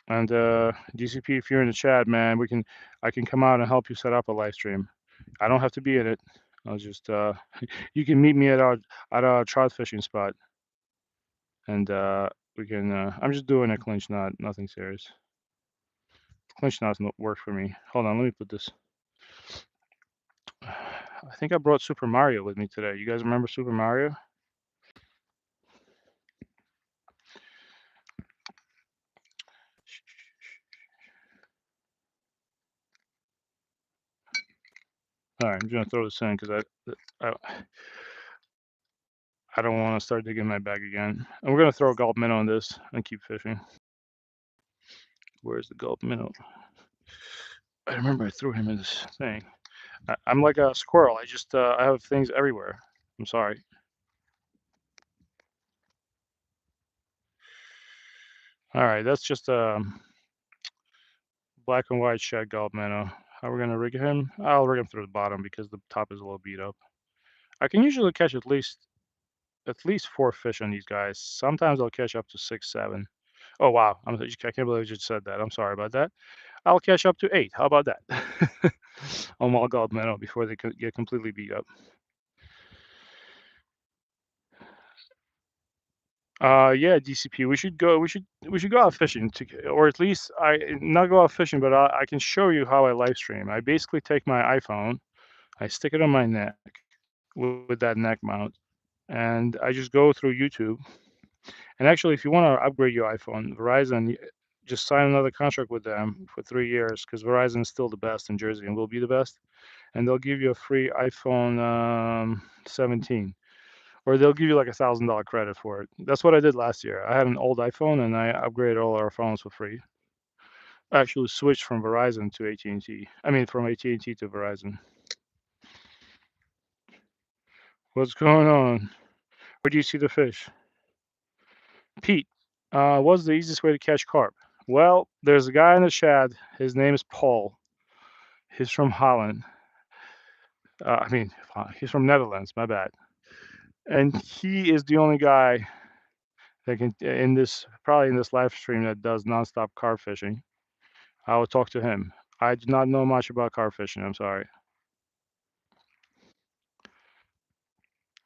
And DCP, if you're in the chat, man, I can come out and help you set up a live stream. I don't have to be in it. I'll just you can meet me at our trout fishing spot, and we can. I'm just doing a clinch knot, nothing serious. Clinch knots don't work for me. Hold on, let me put this. I think I brought Super Mario with me today. You guys remember Super Mario? All right, I'm gonna throw this in because I I don't want to start digging my bag again. And we're gonna throw a gulp minnow on this and keep fishing. Where's the gulp minnow? I remember I threw him in this thing. I'm like a squirrel. I have things everywhere. I'm sorry. All right, that's just a black and white shed gulp minnow. How we're gonna rig him? I'll rig him through the bottom because the top is a little beat up. I can usually catch at least 4 fish on these guys. Sometimes I'll catch up to 6, 7. Oh wow! I can't believe I just said that. I'm sorry about that. I'll catch up to 8. How about that? on Malgard Meadow before they could get completely beat up. Yeah, DCP. We should go. We should go out fishing to, or at least I not go out fishing, but I can show you how I live stream. I basically take my iPhone, I stick it on my neck with that neck mount, and I just go through YouTube. And actually, if you want to upgrade your iPhone, Verizon, just sign another contract with them for 3 years because Verizon is still the best in Jersey and will be the best. And they'll give you a free iPhone 17, or they'll give you like $1,000 credit for it. That's what I did last year. I had an old iPhone and I upgraded all our phones for free. I actually switched from Verizon to AT&T. I mean, from AT&T to Verizon. What's going on? Where do you see the fish? Pete, what's the easiest way to catch carp? Well, there's a guy in the chat. His name is Paul. He's from Holland. He's from Netherlands. My bad. And he is the only guy that can probably in this live stream that does nonstop carp fishing. I will talk to him. I do not know much about carp fishing. I'm sorry,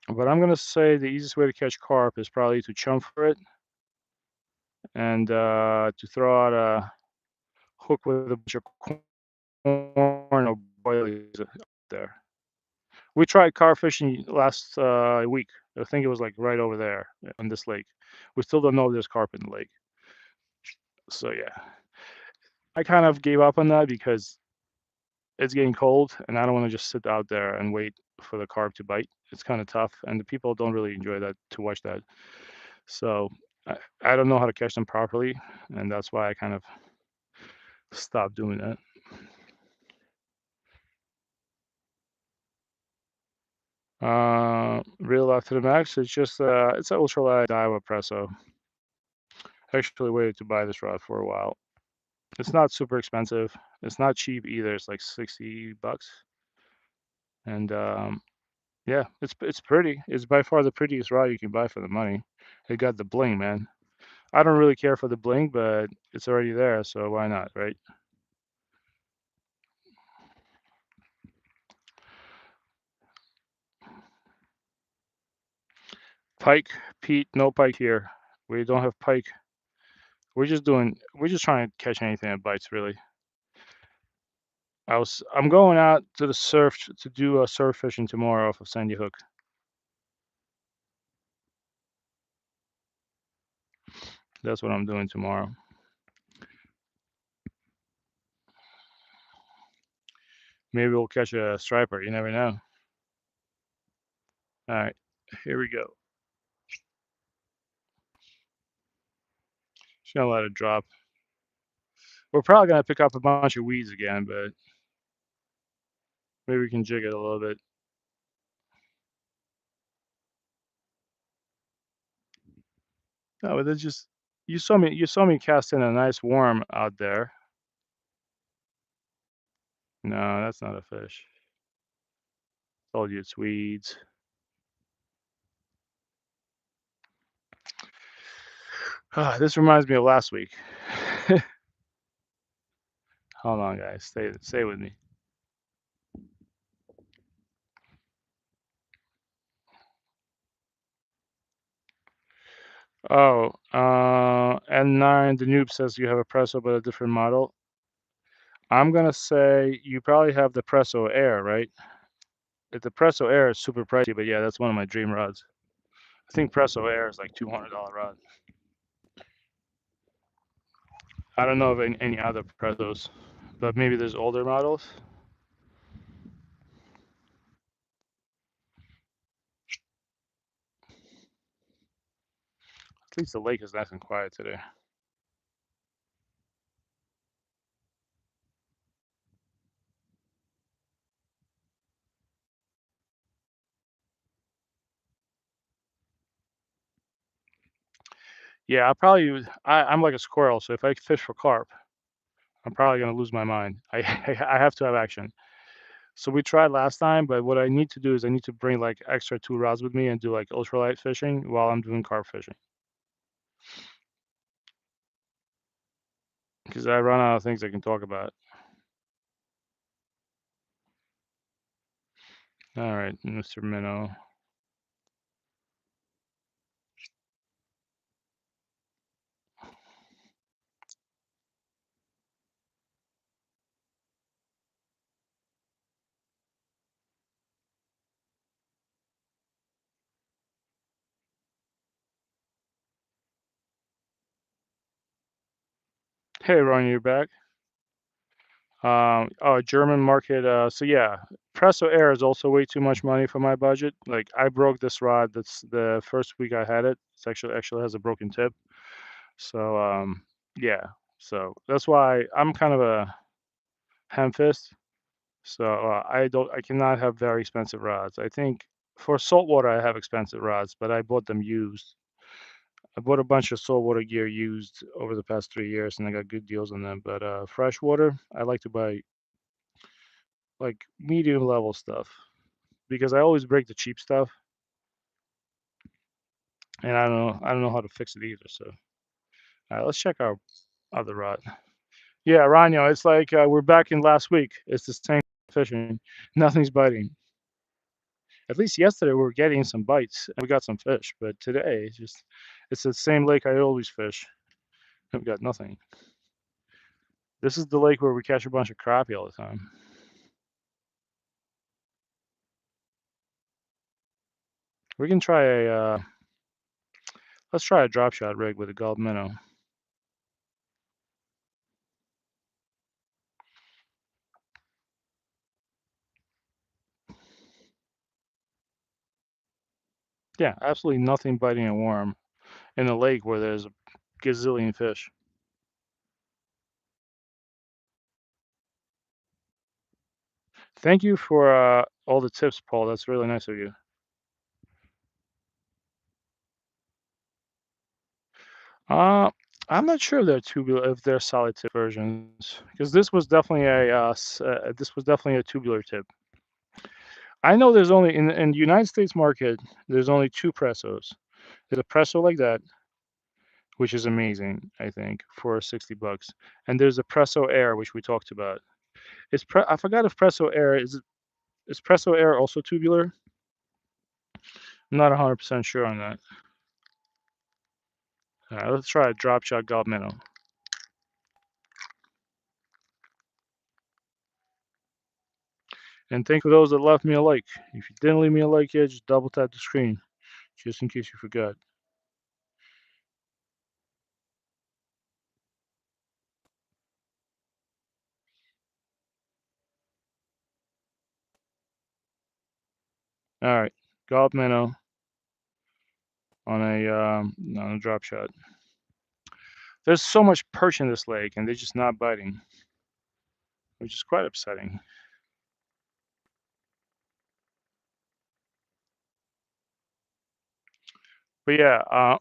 but I'm gonna say the easiest way to catch carp is probably to chum for it and to throw out a hook with a bunch of corn or boilies there. We tried carp fishing last week. I think it was like right over there on this lake. We still don't know if there's carp in the lake. So yeah, I kind of gave up on that because it's getting cold and I don't want to just sit out there and wait for the carp to bite. It's kind of tough, and the people don't really enjoy that to watch that. So I don't know how to catch them properly, and that's why I kind of stopped doing that. Real life to the max. It's just it's an ultralight Daiwa Presso. Actually waited to buy this rod for a while. It's not super expensive. It's not cheap either. It's like $60, and yeah, it's pretty. It's by far the prettiest rod you can buy for the money. It got the bling, man. I don't really care for the bling, but it's already there, so why not, right? Pike, Pete, no pike here. We don't have pike. We're just trying to catch anything that bites, really. I'm going out to the surf to do a surf fishing tomorrow off of Sandy Hook. That's what I'm doing tomorrow. Maybe we'll catch a striper. You never know. All right, here we go. Just gonna let it drop. We're probably gonna pick up a bunch of weeds again, but maybe we can jig it a little bit. No, but that's just you saw me cast in a nice worm out there. No, that's not a fish. Told you it's weeds. This reminds me of last week. Hold on, guys. Stay with me. Oh, N9, the noob says you have a Presso but a different model. I'm gonna say you probably have the Presso Air, right? If the Presso Air is super pricey, but yeah, that's one of my dream rods. I think Presso Air is like $200 rod. I don't know of any other Pressos, but maybe there's older models. At least the lake is nice and quiet today. Yeah, I'm like a squirrel, so if I fish for carp, I'm probably gonna lose my mind. I have to have action. So we tried last time, but what I need to do is I need to bring like extra two rods with me and do like ultralight fishing while I'm doing carp fishing because I run out of things I can talk about. All right, Mr. Minnow. Hey, Ron, you're back. Oh, German market. So yeah, Presso Air is also way too much money for my budget. Like I broke this rod. That's the first week I had it. It's actually has a broken tip. So yeah. So that's why I'm kind of a ham fist. So I cannot have very expensive rods. I think for saltwater I have expensive rods, but I bought them used. I bought a bunch of saltwater gear used over the past 3 years, and I got good deals on them. But freshwater, I like to buy like medium level stuff because I always break the cheap stuff, and I don't know how to fix it either. So let's check our other rod. Yeah, Rano, it's like we're back in last week. It's the same fishing. Nothing's biting. At least yesterday we were getting some bites and we got some fish, but today it's the same lake I always fish. I've got nothing. This is the lake where we catch a bunch of crappie all the time. We can try a let's try a drop shot rig with a gulp minnow. Yeah, absolutely nothing biting a worm in a lake where there's a gazillion fish. Thank you for all the tips, Paul. That's really nice of you. Uh, I'm not sure if they're tubular, if they're solid tip versions, because this was definitely a tubular tip. I know there's only in the United States market, there's only two pressos. There's a presso like that, which is amazing, I think, for 60 bucks. And there's a presso air, which we talked about. I forgot if presso air is presso air also tubular? I'm not 100% sure on that. All right, let's try a drop shot gulp minnow. And thank for those that left me a like. If you didn't leave me a like yet, just double tap the screen, just in case you forgot. All right, gulp minnow on a drop shot. There's so much perch in this lake, and they're just not biting, which is quite upsetting. But yeah,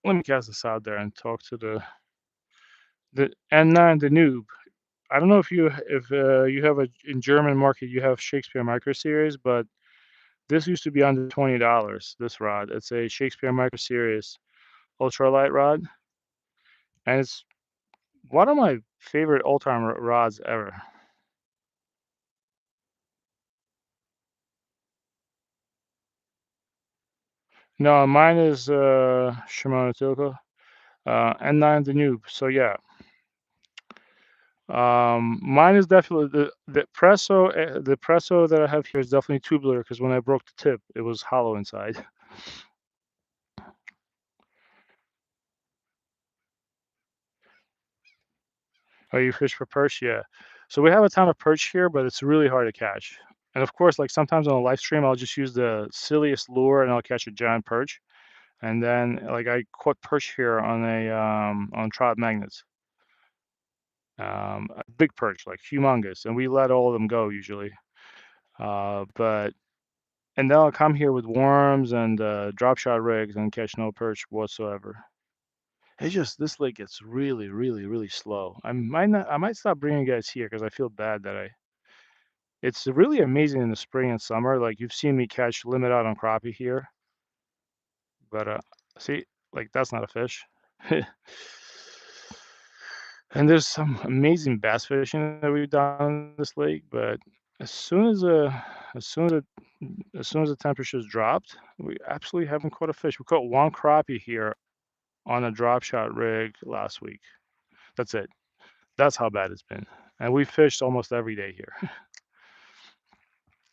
let me cast this out there and talk to the N9, the noob. I don't know if you have a in German market you have Shakespeare Micro Series, but this used to be under $20. This rod, it's a Shakespeare Micro Series ultralight rod, and it's one of my favorite all-time rods ever. No, mine is Shimano Tilka, N9 the noob. So yeah, mine is definitely the presso that I have here is definitely tubular because when I broke the tip, it was hollow inside. Oh, you fish for perch? Yeah. So we have a ton of perch here, but it's really hard to catch. And of course, like sometimes on a live stream, I'll just use the silliest lure and I'll catch a giant perch. And then like I caught perch here on trout magnets. A big perch, like humongous, and we let all of them go usually. But and then I'll come here with worms and drop shot rigs and catch no perch whatsoever. It's just this lake gets really, really, really slow. I might stop bringing guys here because I feel bad that I. It's really amazing in the spring and summer. Like you've seen me catch limit out on crappie here, but see, like that's not a fish. And there's some amazing bass fishing that we've done in this lake, but as soon as as soon as as soon as the temperatures dropped, we absolutely haven't caught a fish. We caught one crappie here on a drop shot rig last week. That's it. That's how bad it's been. And we fished almost every day here.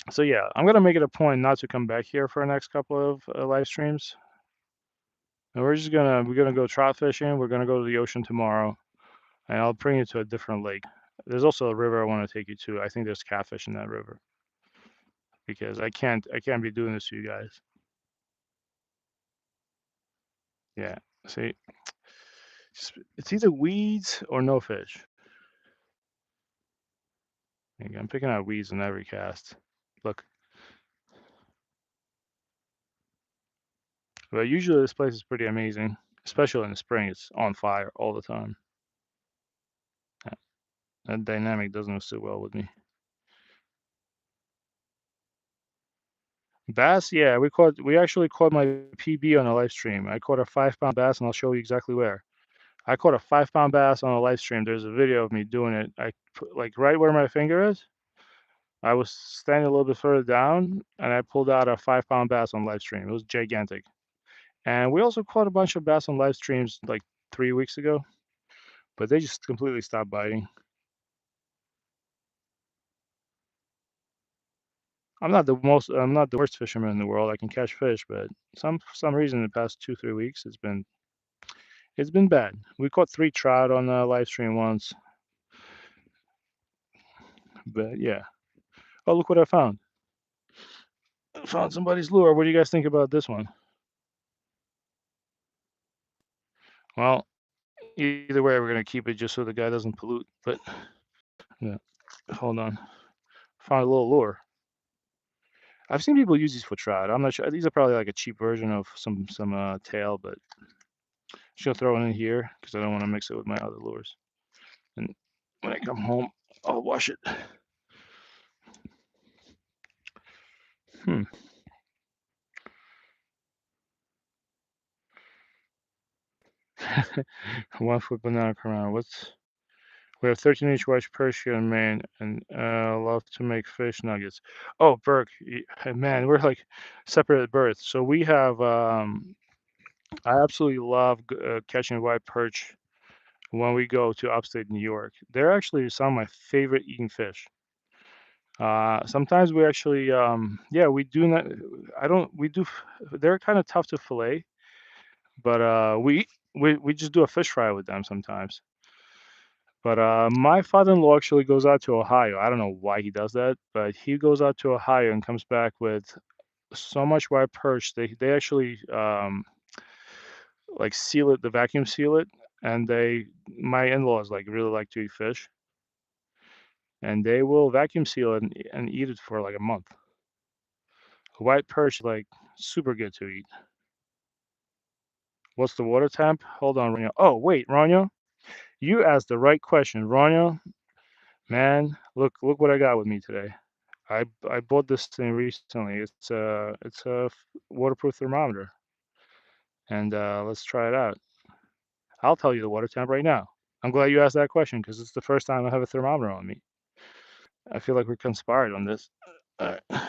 So yeah, I'm gonna make it a point not to come back here for the next couple of live streams. And we're gonna go trout fishing. We're gonna go to the ocean tomorrow, and I'll bring you to a different lake. There's also a river I want to take you to. I think there's catfish in that river because I can't be doing this to you guys. Yeah. See, it's either weeds or no fish. I'm picking out weeds in every cast. Look, but usually this place is pretty amazing, especially in the spring. It's on fire all the time. That dynamic doesn't sit well with me. Bass, yeah, we actually caught my PB on a live stream. I caught a 5 pound bass, and I'll show you exactly where. I caught a 5 pound bass on a live stream. There's a video of me doing it. I put like right where my finger is. I was standing a little bit further down, and I pulled out a 5 pound bass on live stream. It was gigantic. And we also caught a bunch of bass on live streams like 3 weeks ago, but they just completely stopped biting. I'm not the worst fisherman in the world. I can catch fish, but for some reason the past 2 3 weeks it's been bad. We caught 3 trout on a live stream once, but yeah. Oh, look what I found! I found somebody's lure. What do you guys think about this one? Well, either way, we're gonna keep it just so the guy doesn't pollute. But yeah, hold on. Found a little lure. I've seen people use these for trout. I'm not sure. These are probably like a cheap version of some tail, but just gonna throw it in here because I don't want to mix it with my other lures. And when I come home, I'll wash it. Hmm. 1 foot banana corral. We have 13-inch white perch here in Maine, and love to make fish nuggets. Oh, Burke, man, we're like separate at birth. So we have. I absolutely love catching white perch when we go to upstate New York. They're actually some of my favorite eating fish. Sometimes we actually, yeah, we do not. I don't. We do. They're kind of tough to fillet, but we just do a fish fry with them sometimes. But my father-in-law actually goes out to Ohio. I don't know why he does that, but he goes out to Ohio and comes back with so much white perch. They actually like seal it, the vacuum seal it, and my in-laws like really like to eat fish, and they will vacuum seal it and eat it for like a month. White perch like super good to eat. What's the water temp? Hold on, Ronyo. Oh wait, Ronyo, you asked the right question, Ronyo. Man, look what I got with me today. I bought this thing recently. It's a waterproof thermometer, and let's try it out. I'll tell you the water temp right now. I'm glad you asked that question because it's the first time I have a thermometer on me. I feel like we're conspired on this. All right.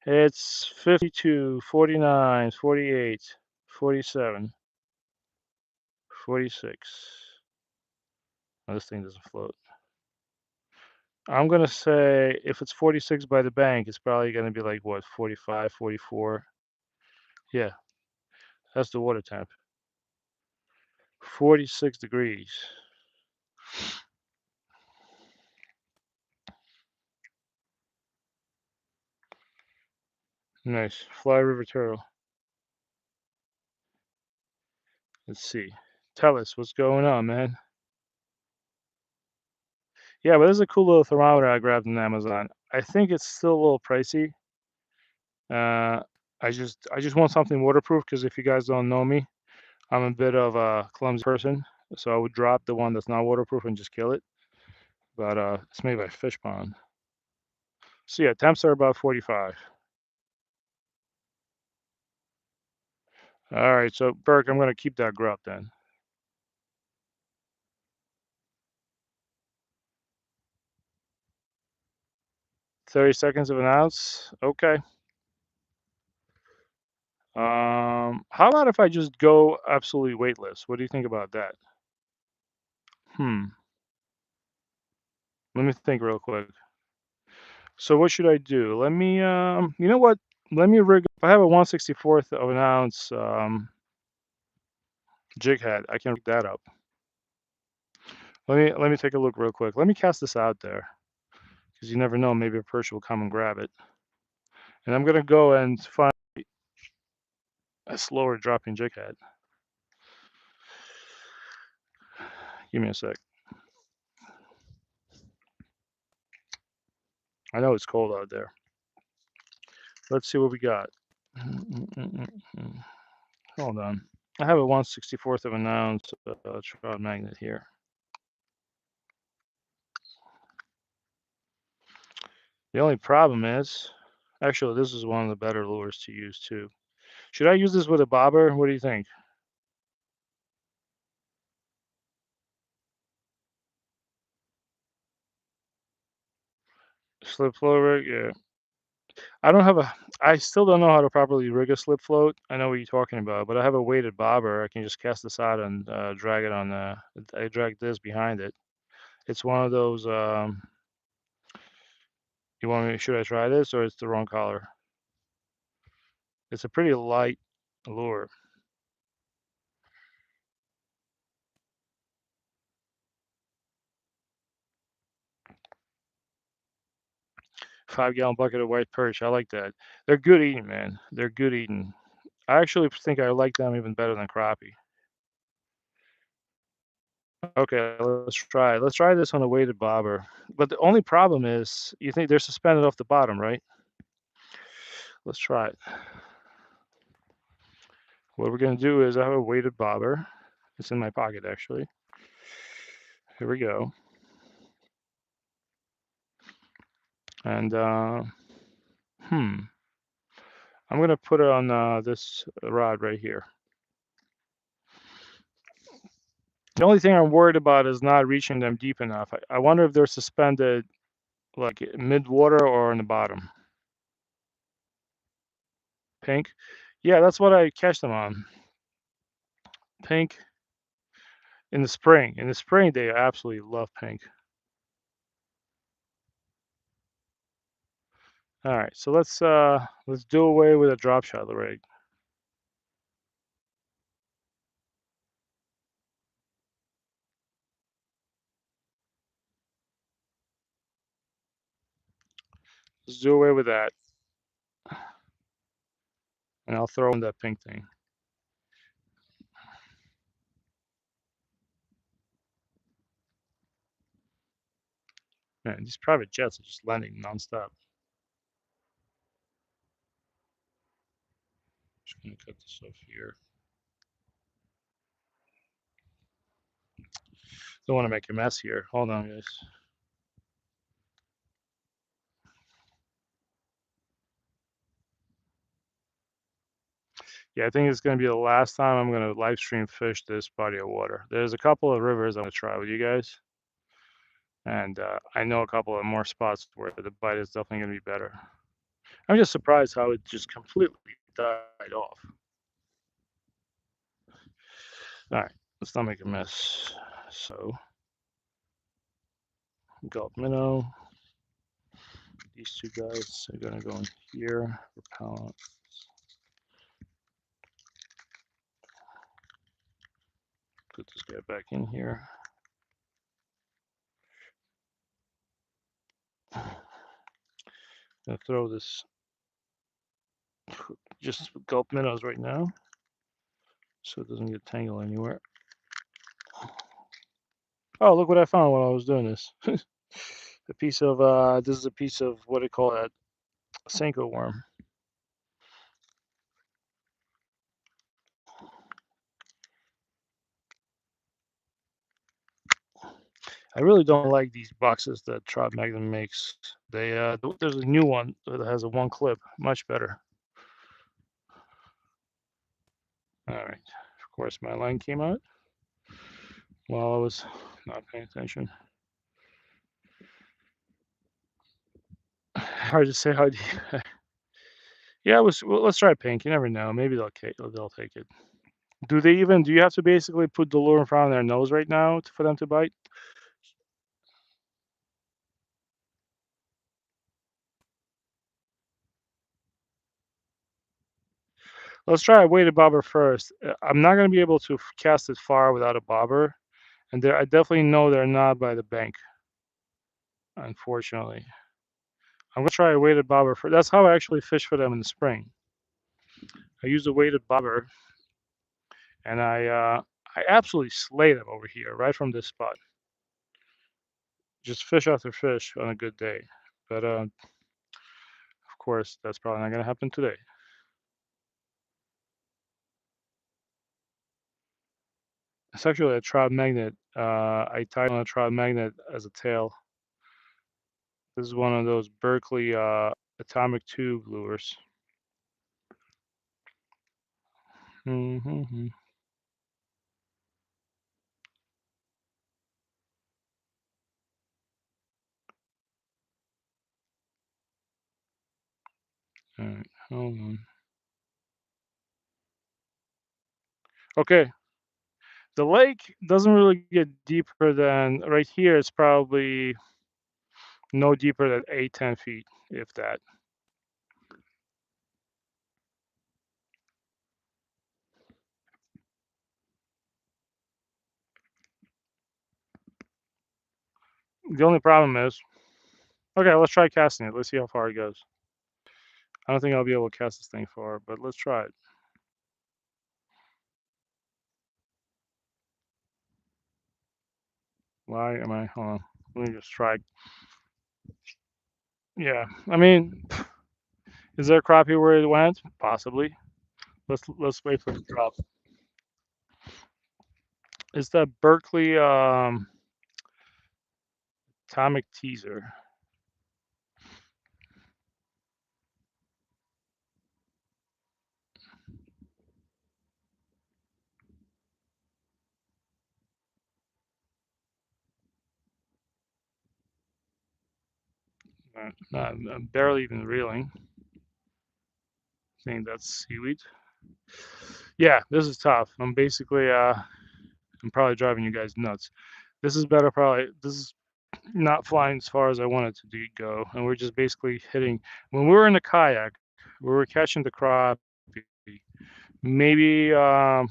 It's 52, 49, 48, 47, 46. Oh, this thing doesn't float. I'm gonna say if it's 46 by the bank, it's probably gonna be like what, 45, 44. Yeah, that's the water temp. 46 degrees. Nice. Fly river turtle. Let's see. Tell us what's going on, man. Yeah, but this is a cool little thermometer I grabbed on Amazon. I think it's still a little pricey. Uh, I just want something waterproof because if you guys don't know me, I'm a bit of a clumsy person, so I would drop the one that's not waterproof and just kill it. But it's made by Fish Pond. So yeah, temps are about 45. All right, so Burke, I'm gonna keep that grub then. 30 seconds of an ounce. Okay. How about if I just go absolutely weightless? What do you think about that? Hmm. Let me think real quick. So what should I do? Let me, you know what? Let me rig. If I have a 1/64th of an ounce jig head, I can rig that up. Let me take a look real quick. Let me cast this out there because you never know. Maybe a perch will come and grab it. And I'm gonna go and find a slower dropping jig head. Give me a sec. I know it's cold out there. Let's see what we got. Hold on. I have a 1/64th of an ounce Trout magnet here. The only problem is, actually, this is one of the better lures to use too. Should I use this with a bobber? What do you think? Slip float rig? Yeah. I don't have a. I still don't know how to properly rig a slip float. I know what you're talking about, but I have a weighted bobber. I can just cast this out and drag it on the. I drag this behind it. It's one of those. You want me? Should I try this or it's the wrong color? It's a pretty light lure. 5 gallon bucket of white perch. I like that. They're good eating, man. They're good eating. I actually think I like them even better than crappie. Okay, let's try. Let's try this on a weighted bobber. But the only problem is, you think they're suspended off the bottom, right? Let's try it. What we're gonna do is I have a weighted bobber. It's in my pocket actually. Here we go. And I'm gonna put it on this rod right here. The only thing I'm worried about is not reaching them deep enough. I wonder if they're suspended like mid water or in the bottom. Pink. Yeah, that's what I catch them on. Pink in the spring. In the spring, they absolutely love pink. All right, so let's do away with a drop shot rig. Let's do away with that, and I'll throw in that pink thing. Man, these private jets are just landing nonstop. Just gonna cut this off here. Don't want to make a mess here. Hold on, guys. Yeah, I think it's gonna be the last time I'm gonna live stream fish this body of water. There's a couple of rivers I'm gonna try with you guys, and I know a couple of more spots where the bite is definitely gonna be better. I'm just surprised how it just completely died off. All right, let's not make a mess. So, gulp minnow. These two guys are gonna go in here. Repellent. Put this guy back in here. Gonna throw this just gulp minnows right now, so it doesn't get tangled anywhere. Oh, look what I found while I was doing this. A piece of this is a piece of what do you call that? Senko worm. I really don't like these boxes that Trout Magnum makes. They there's a new one that has a one clip, much better. All right. Of course, my line came out while I was not paying attention. Hard to say how deep. Yeah, well, let's try pink. You never know. Maybe they'll take it. Do you have to basically put the lure in front of their nose right now for them to bite? Let's try a weighted bobber first. I'm not going to be able to cast it far without a bobber, and I definitely know they're not by the bank, unfortunately. I'm going to try a weighted bobber for. That's how I actually fish for them in the spring. I use a weighted bobber, and I absolutely slay them over here, right from this spot. Just fish after fish on a good day. But of course, that's probably not going to happen today. It's actually a trout magnet. I tied on a trout magnet as a tail. This is one of those Berkeley atomic tube lures. Mm-hmm. All right, hold on. Okay, the lake doesn't really get deeper than right here. It's probably no deeper than 8, 10 feet, if that. The only problem is, okay, let's try casting it. Let's see how far it goes. I don't think I'll be able to cast this thing far, but let's try it. Why am I? Hold on. Let me just try. Yeah, I mean, is there a crappie where it went? Possibly. Let's wait for it to drop. It's the Berkeley atomic teaser. I'm barely even reeling. I think that's seaweed. Yeah, this is tough. I'm probably driving you guys nuts. This is not flying as far as I wanted to go, and we're just basically hitting. When we were in the kayak, we were catching the crappie. Maybe I'm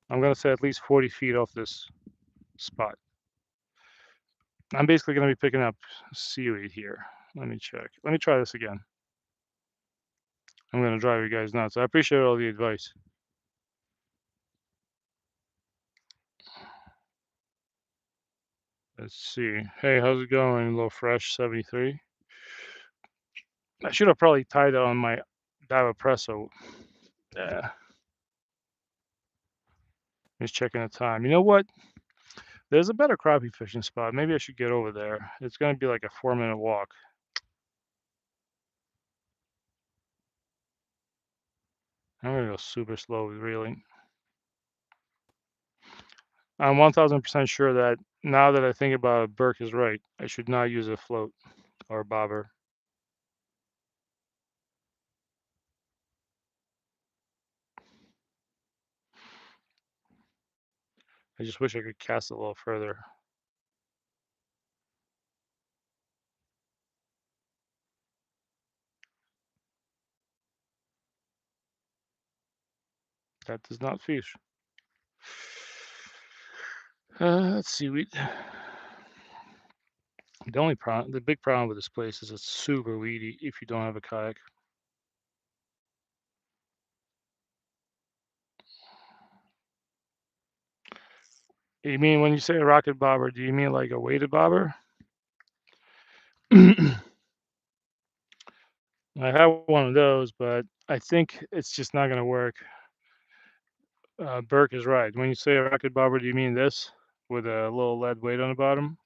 gonna say at least 40 feet off this spot. I'm basically gonna be picking up seaweed here. Let me check. Let me try this again. I'm gonna drive you guys nuts. I appreciate all the advice. Let's see. Hey, how's it going, Low Fresh 73? I should have probably tied it on my Dive Presso. Yeah, just checking the time. You know what? There's a better crappie fishing spot. Maybe I should get over there. It's gonna be like a 4-minute walk. I'm gonna go super slow with reeling. I'm 1000% sure that now that I think about it, Burke is right. I should not use a float or a bobber. I just wish I could cast it a little further. That does not fish. Let's see. The big problem with this place is it's super weedy if you don't have a kayak. You mean when you say a rocket bobber, do you mean like a weighted bobber? I have one of those, but I think it's just not going to work. Burke is right. When you say a rocket bobber, do you mean this with a little lead weight on the bottom?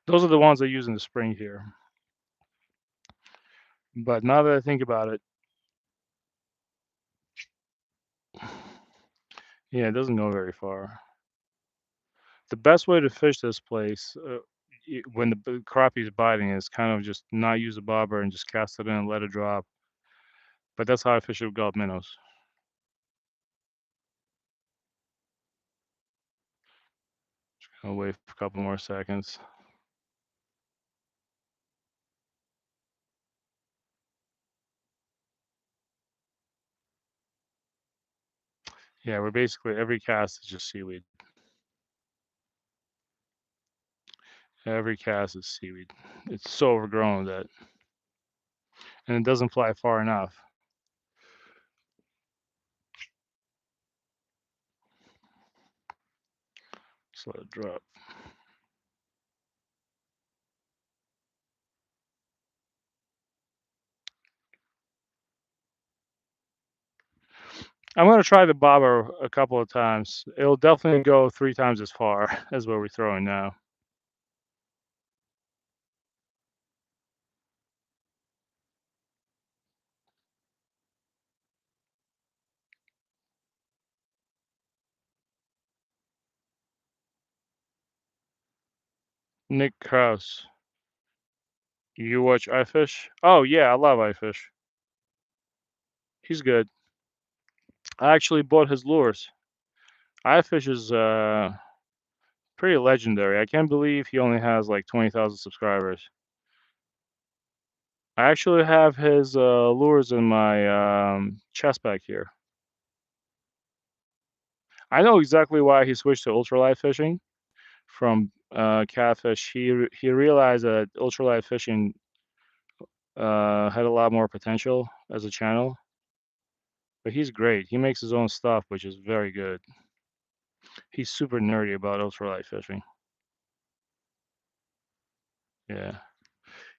Those are the ones I use in the spring here. But now that I think about it, yeah, it doesn't go very far. The best way to fish this place, when the crappie is biting, it's kind of just not use the bobber and just cast it in and let it drop. But that's how I fish with Gulf minnows. I'll wait for a couple more seconds. Yeah, we're basically every cast is just seaweed. Every cast is seaweed. It's so overgrown with that, and it doesn't fly far enough. Just let it drop. I'm gonna try the bobber a couple of times. It'll definitely go 3 times as far as where we're throwing now. Nick Kraus, you watch iFish? Oh yeah, I love iFish. He's good. I actually bought his lures. iFish is pretty legendary. I can't believe he only has like 20,000 subscribers. I actually have his lures in my chest back here. I know exactly why he switched to ultralight fishing from catfish. He realized that ultralight fishing had a lot more potential as a channel. But he's great. He makes his own stuff, which is very good. He's super nerdy about ultralight fishing. Yeah.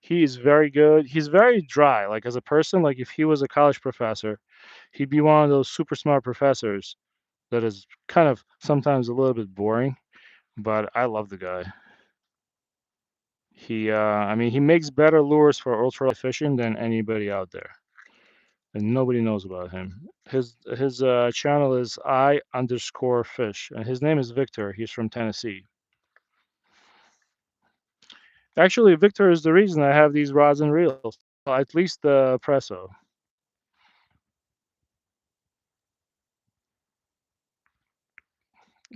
He's very good. He's very dry. Like as a person, like if he was a college professor, he'd be one of those super smart professors that is kind of sometimes a little bit boring, but I love the guy. I mean, he makes better lures for ultralight fishing than anybody out there, and nobody knows about him. His channel is I_fish, and his name is Victor. He's from Tennessee. Actually, Victor is the reason I have these rods and reels, well, at least the Presso.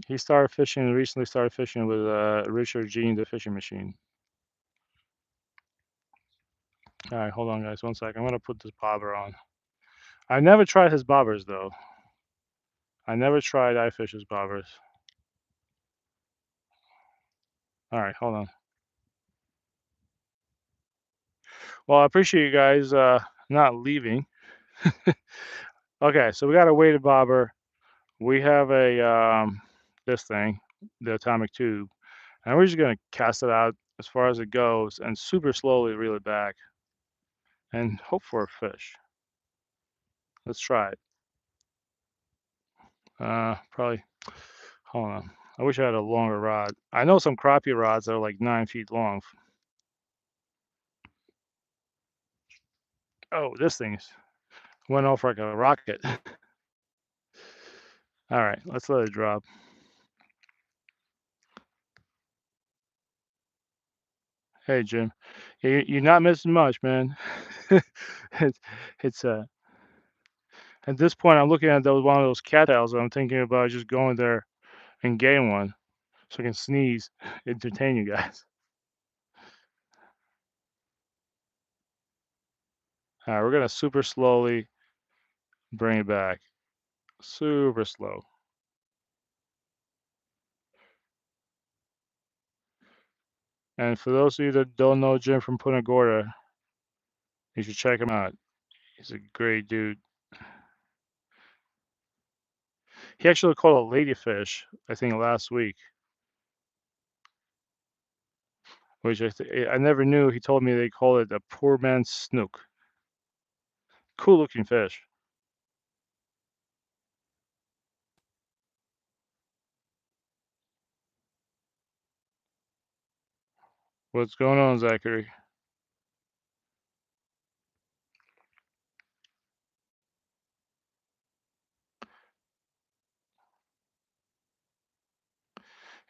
He recently started fishing with Richard Jean, the fishing machine. All right, hold on, guys, 1 second. I'm gonna put this bobber on. I never tried his bobbers though. I never tried iFish's bobbers. All right, hold on. Well, I appreciate you guys not leaving. Okay, so we got a weighted bobber. We have a this thing, the atomic tube, and we're just gonna cast it out as far as it goes and super slowly reel it back and hope for a fish. Let's try it. Probably. Hold on. I wish I had a longer rod. I know some crappie rods that are like 9 feet long. Oh, this thing's went off like a rocket. All right, let's let it drop. Hey, Jim. You're not missing much, man. it's it's at this point I'm looking at those one of those cattails and I'm thinking about just going there and getting one so I can sneeze, entertain you guys. All right, we're gonna super slowly bring it back. Super slow. And for those of you that don't know Jim from Punta Gorda, you should check him out. He's a great dude. He actually caught a ladyfish, I think, last week, which I never knew. He told me they call it a poor man's snook. Cool looking fish. What's going on, Zachary?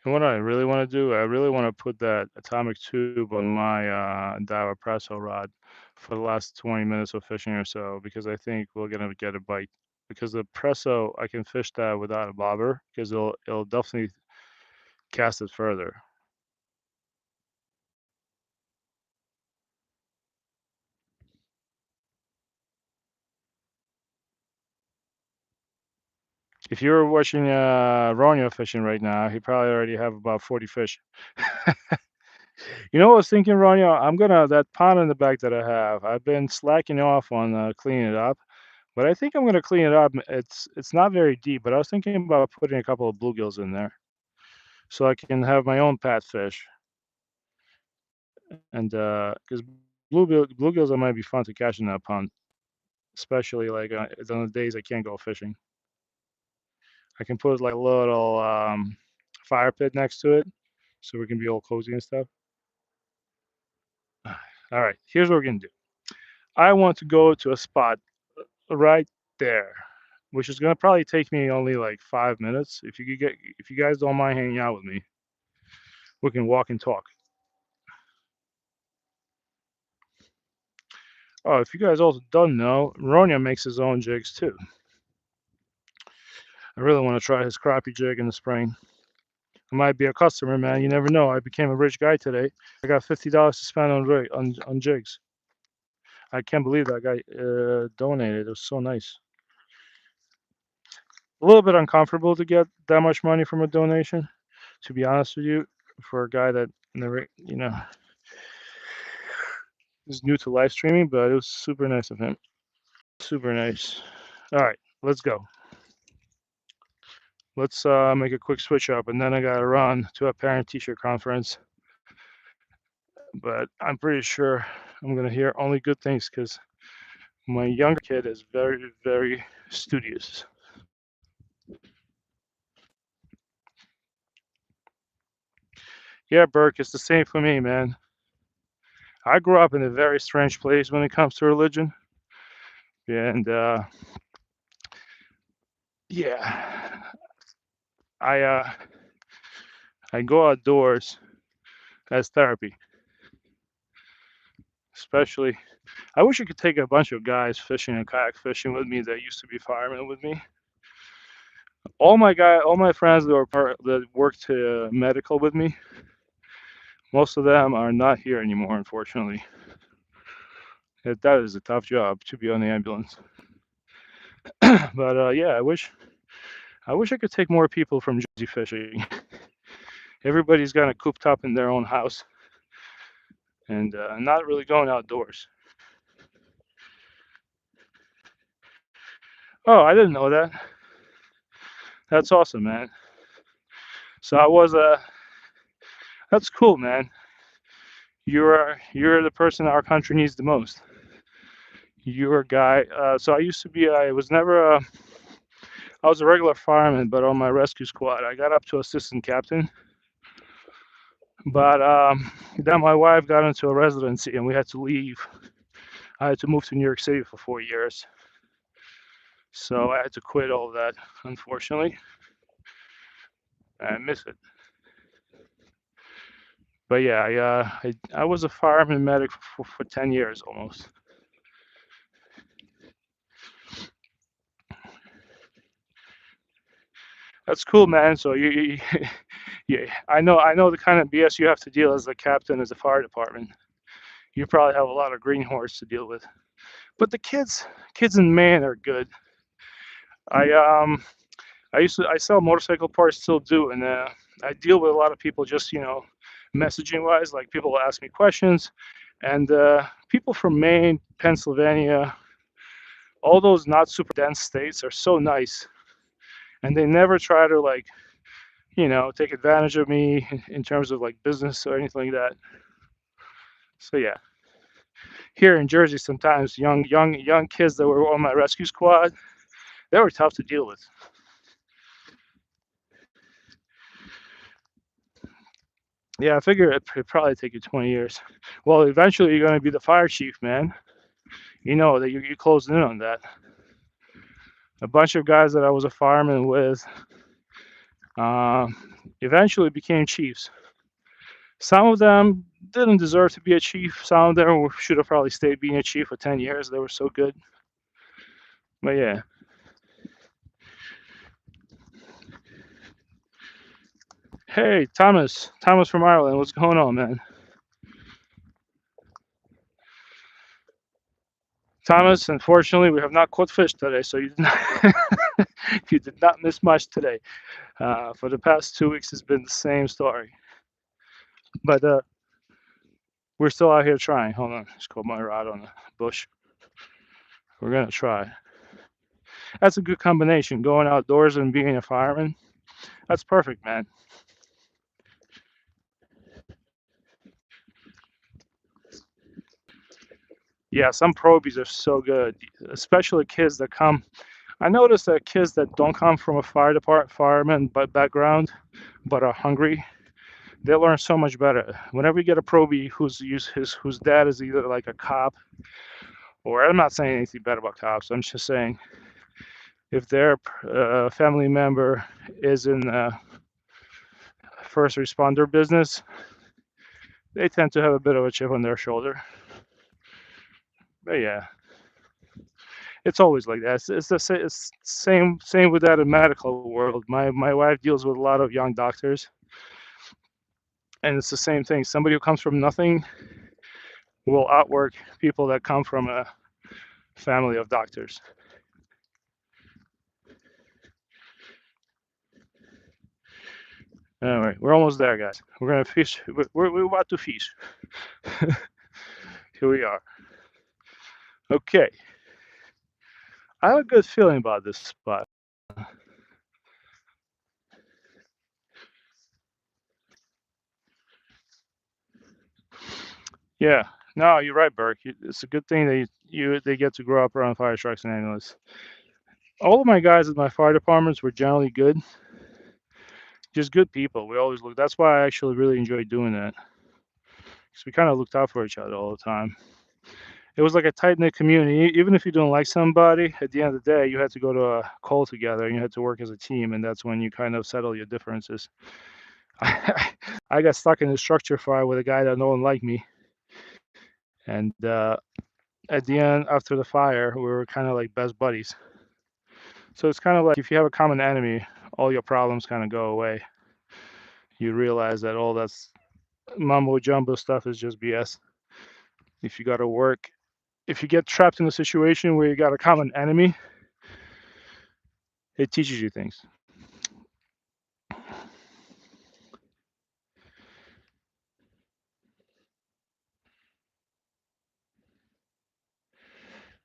And what I really want to do, I really want to put that atomic tube on my diver presso rod for the last 20 minutes of fishing or so, because I think we're gonna get a bite. Because the presso, I can fish that without a bobber, because it'll definitely cast it further. If you were watching Ronyo fishing right now, he probably already have about 40 fish. You know what I was thinking, Ronyo? I'm gonna that pond in the back that I have. I've been slacking off on cleaning it up, but I think I'm gonna clean it up. It's not very deep, but I was thinking about putting a couple of bluegills in there so I can have my own pat fish. And because bluegills might be fun to catch in that pond, especially like on the days I can't go fishing. I can put like a little fire pit next to it, so we can be all cozy and stuff. All right, here's what we're gonna do. I want to go to a spot right there, which is gonna probably take me only like 5 minutes. If you guys don't mind hanging out with me, we can walk and talk. Oh, if you guys also don't know, Ronya makes his own jigs too. I really want to try his crappie jig in the spring. I might be a customer, man. You never know. I became a rich guy today. I got $50 to spend on jigs. I can't believe that guy donated. It was so nice. A little bit uncomfortable to get that much money from a donation, to be honest with you, for a guy that never, is new to live streaming, but it was super nice of him. Super nice. All right, let's go. Let's make a quick switch up, and then I gotta run to a parent-teacher conference. But I'm pretty sure I'm gonna hear only good things because my younger kid is very, very studious. Yeah, Burke, it's the same for me, man. I grew up in a very strange place when it comes to religion, and yeah, I uh, I go outdoors as therapy. Especially, I wish I could take a bunch of guys fishing and kayak fishing with me that used to be firemen with me. All my friends that worked medical with me, most of them are not here anymore, unfortunately. That is a tough job to be on the ambulance. But yeah, I wish I could take more people from Jersey fishing. Everybody's kind of cooped up in their own house and not really going outdoors. Oh, I didn't know that. That's awesome, man. So I was that's cool, man. You're the person our country needs the most. You're a guy. So I used to be. I was never. I was a regular fireman, but on my rescue squad, I got up to assistant captain. But then my wife got into a residency, and we had to leave. I had to move to New York City for 4 years, so I had to quit all of that. Unfortunately, I miss it. But yeah, I was a fireman medic for 10 years almost. That's cool, man. So yeah, I know the kind of BS you have to deal as a captain as a fire department. You probably have a lot of green horse to deal with, but the kids in Maine are good. I um, I sell motorcycle parts, still do, and I deal with a lot of people just messaging wise. Like people will ask me questions, and people from Maine, Pennsylvania, all those not super dense states are so nice, and they never try to like take advantage of me in terms of like business or anything like that. So yeah, here in Jersey, sometimes young kids that were on my rescue squad, they were tough to deal with. Yeah, I figure it'd probably take you 20 years. Well, eventually you're going to be the fire chief, man. You know that you closed in on that. A bunch of guys that I was a fireman with Uh, Eventually became chiefs. Some of them didn't deserve to be a chief. Some of them should have probably stayed being a chief for 10 years. They were so good. But yeah. Hey, Thomas. Thomas from Ireland. What's going on, man? Thomas, unfortunately, we have not caught fish today, so you did not, you did not miss much today. For the past 2 weeks, it's been the same story. But we're still out here trying. Hold on. Just caught my rod on a bush. We're going to try. That's a good combination. Going outdoors and being a fireman. That's perfect, man. Yeah, some probies are so good, especially kids that come. I noticed that kids that don't come from a fireman background, but are hungry, they learn so much better. Whenever you get a probie whose dad is either like a cop, or I'm not saying anything bad about cops. I'm just saying if their family member is in first responder business, they tend to have a bit of a chip on their shoulder. But yeah, it's always like that. It's same with that in medical world. My wife deals with a lot of young doctors, and it's the same thing. Somebody who comes from nothing will outwork people that come from a family of doctors. All right, we're almost there, guys. We're gonna fish. We're about to fish. Here we are. Okay, I have a good feeling about this spot. Yeah, no, you're right, Burke. It's a good thing that they get to grow up around fire trucks and ambulances. All of my guys at my fire departments were generally good, just good people. We always look. That's why I actually really enjoyed doing that, because we kind of looked out for each other all the time. It was like a tight knit community. Even if you don't like somebody, at the end of the day, you had to go to a call together and you had to work as a team, and that's when you kind of settle your differences. I got stuck in a structure fire with a guy that no one liked me, and at the end, after the fire, we were kind of like best buddies. So it's kind of like if you have a common enemy, all your problems kind of go away. You realize that all that's mumbo jumbo stuff is just BS. If you got to work, if you get trapped in a situation where you got a common enemy, it teaches you things.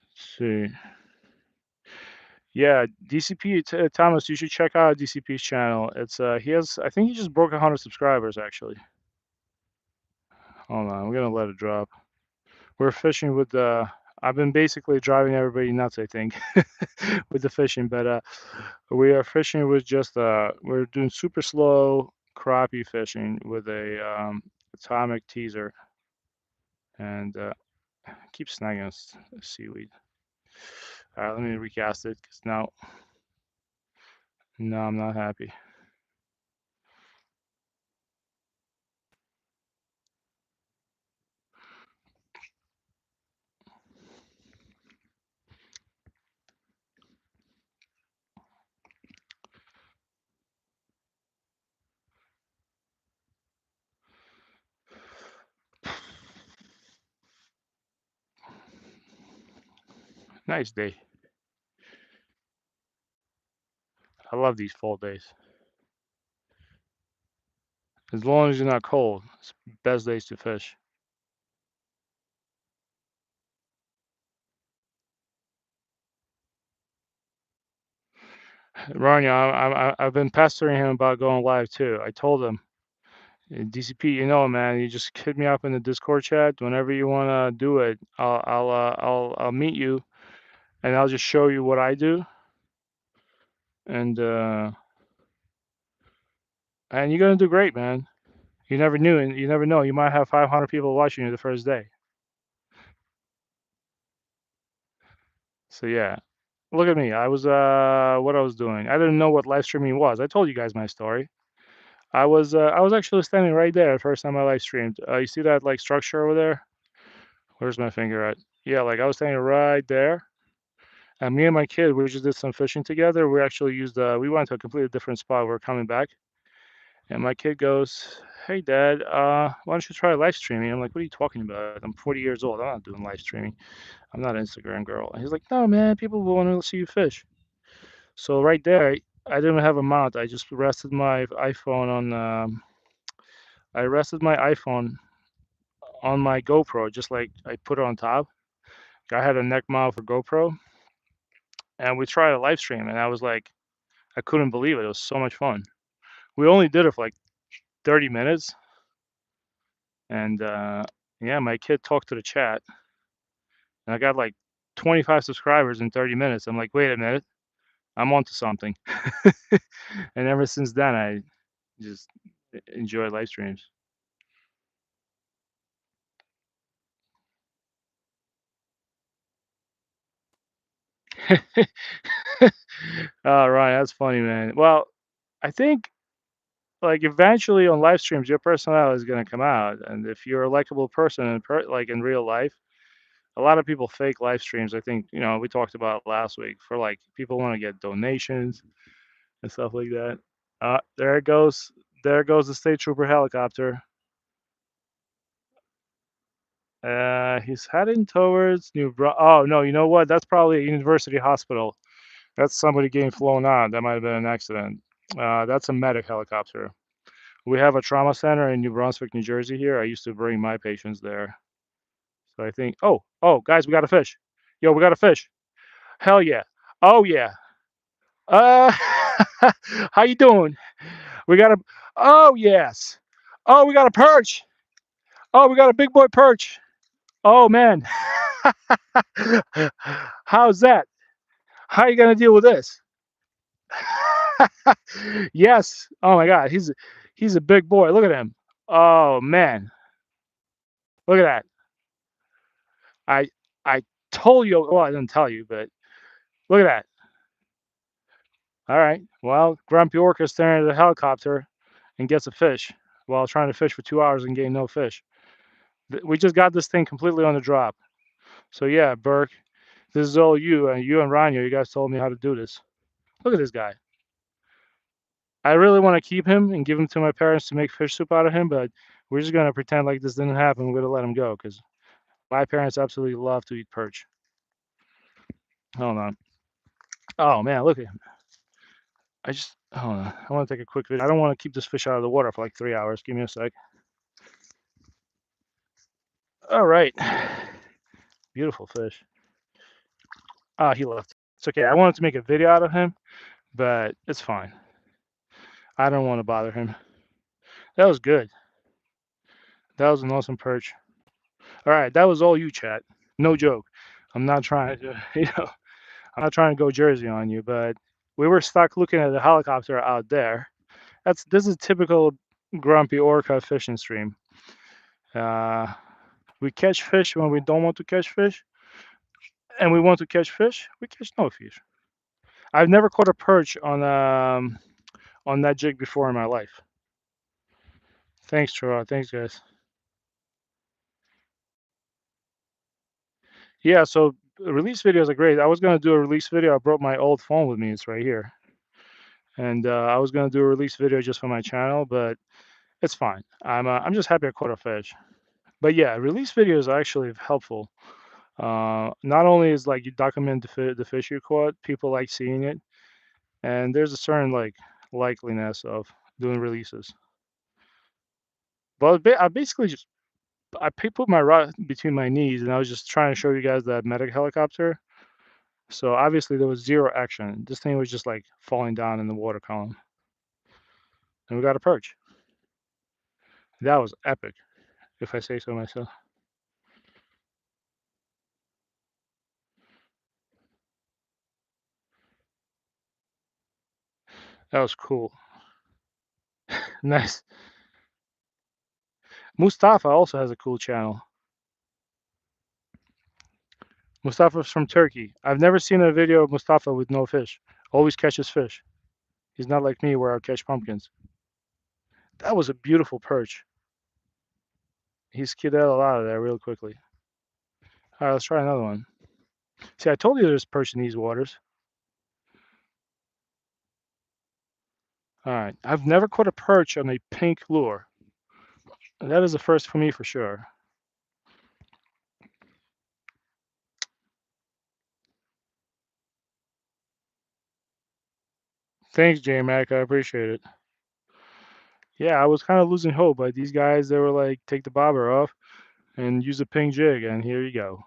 Let's see. Yeah, DCP Thomas, you should check out DCP's channel. It's he has I think he just broke 100 subscribers actually. Hold on, we're gonna let it drop. We're fishing with the. I've been basically driving everybody nuts, I think, with the fishing. But we are fishing with just we're doing super slow crappie fishing with a atomic teaser, and keep snagging seaweed. All right, let me recast it because now, no, I'm not happy. Nice day. I love these fall days. As long as you're not cold, it's best days to fish. Ronnie, I've been pestering him about going live too. I told him, DCP, you know, man, you just hit me up in the Discord chat whenever you wanna do it. I'll meet you and I'll just show you what I do, and and you're gonna do great, man. You never knew, and you never know. You might have 500 people watching you the first day. So yeah, Look at me. I was what I was doing. I didn't know what live streaming was. I told you guys my story. I was actually standing right there the first time I live streamed. You see that like structure over there? Where's my finger at? Yeah, like I was standing right there. And me and my kid, we just did some fishing together. We actually used we went to a completely different spot. We are coming back, and my kid goes, "Hey, Dad, why don't you try live streaming?" I'm like, "What are you talking about? I'm 40 years old. I'm not doing live streaming. I'm not an Instagram girl." And he's like, "No, man, people will want to see you fish." So right there, I didn't have a mount. I just rested my iPhone on. I rested my iPhone on my GoPro, just like I put it on top. I had a neck mount for GoPro, and we tried a live stream, and I was like, I couldn't believe it. It was so much fun. We only did it for like 30 minutes, and yeah, my kid talked to the chat, and I got like 25 subscribers in 30 minutes. I'm like, wait a minute, I'm onto something. And ever since then, I just enjoy live streams. Oh, Ryan, that's funny, man. Well, I think like eventually on live streams, your personality is gonna come out, and if you're a likable person in like in real life, a lot of people fake live streams. I think we talked about it last week for like people want to get donations and stuff like that. There it goes. There goes the state trooper helicopter. He's heading towards Oh no, you know what? That's probably a university hospital. That's somebody getting flown out. That might have been an accident. That's a medic helicopter. We have a trauma center in New Brunswick, New Jersey here. I used to bring my patients there. So I think, oh, guys, we got a fish. Yo, we got a fish. Hell yeah. Oh yeah. Uh, how you doing? We got a. Oh yes. Oh, we got a perch. Oh, we got a big boy perch. Oh man. How's that? How you gonna deal with this? Yes. Oh my God. He's a big boy. Look at him. Oh man. Look at that. I I told you. Well, I didn't tell you, but look at that. All right. Well, Grumpy Orca staring at the helicopter and gets a fish while trying to fish for 2 hours and getting no fish. We just got this thing completely on the drop. So yeah, Burke, this is all you and Rania. You guys told me how to do this. Look at this guy. I really want to keep him and give him to my parents to make fish soup out of him, but we're just gonna pretend like this didn't happen. We're gonna let him go because my parents absolutely love to eat perch. Hold on. Oh man, look at him. I just hold on. I want to take a quick video. I don't want to keep this fish out of the water for like 3 hours. Give me a sec. All right. Beautiful fish. Ah, he left. It's okay. I wanted to make a video out of him, but it's fine. I don't want to bother him. That was good. That was an awesome perch. All right, that was all you, chat. No joke. I'm not trying to, I'm not trying to go Jersey on you, but we were stuck looking at the helicopter out there. This is typical grumpy orca fishing stream. Uh, we catch fish when we don't want to catch fish, and we want to catch fish, we catch no fish. I've never caught a perch on that jig before in my life. Thanks, Trout. Thanks, guys. Yeah, so release videos are great. I was gonna do a release video. I brought my old phone with me. It's right here, and I was gonna do a release video just for my channel, but it's fine. I'm just happy I caught a fish. But yeah, release videos are actually helpful. Not only is like you document the fish you caught, people like seeing it, and there's a certain like likeliness of doing releases. But I basically just put my rod between my knees, and I was just trying to show you guys that medic helicopter. So obviously there was zero action. This thing was just like falling down in the water column, and we got a perch. That was epic, if I say so myself. That was cool. Nice. Mustafa also has a cool channel. Mustafa's from Turkey. I've never seen a video of Mustafa with no fish. Always catches fish. He's not like me where I catch pumpkins. That was a beautiful perch. He skedaddled out of there real quickly. All right, let's try another one. See, I told you there's perch in these waters. All right, I've never caught a perch on a pink lure. That is a first for me for sure. Thanks, J Mac. I appreciate it. Yeah, I was kind of losing hope, but these guys, they were like, take the bobber off and use a pink jig, and here you go.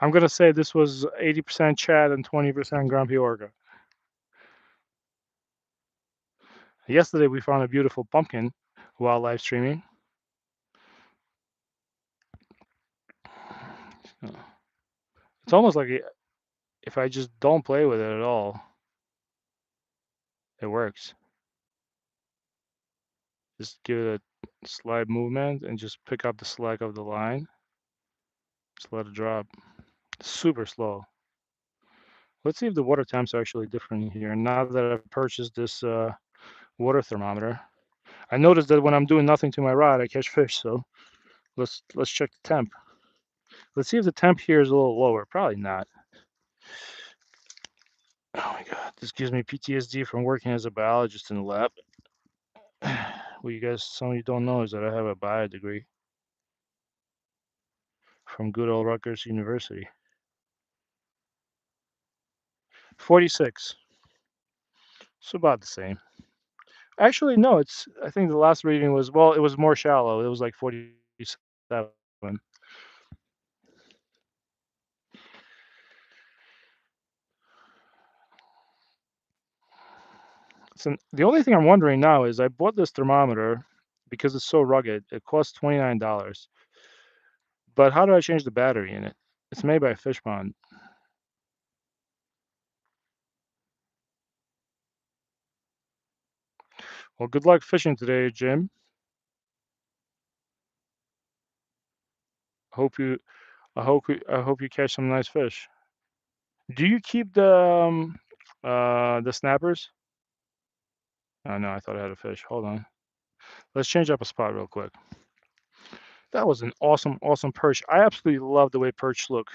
I'm gonna say this was 80% Chad and 20% Grumpy Orca. Yesterday we found a beautiful pumpkin while live streaming. It's almost like if I just don't play with it at all, it works. Just give it a slight movement and just pick up the slack of the line. Just let it drop. Super slow. Let's see if the water temps are actually different here. Now that I've purchased this water thermometer, I noticed that when I'm doing nothing to my rod, I catch fish. So let's check the temp. Let's see if the temp here is a little lower. Probably not. Oh my God, this gives me PTSD from working as a biologist in the lab. What you guys, some of you don't know is that I have a bio degree from good old Rutgers University. 46. It's about the same. Actually, no, I think the last reading was, well, it was more shallow. It was like 47. So the only thing I'm wondering now is I bought this thermometer because it's so rugged. It costs $29. But how do I change the battery in it? It's made by Fish Pond. Well, good luck fishing today, Jim. Hope you, I hope you catch some nice fish. Do you keep the snappers? Oh no, I thought I had a fish. Hold on. Let's change up a spot real quick. That was an awesome, awesome perch. I absolutely love the way perch look.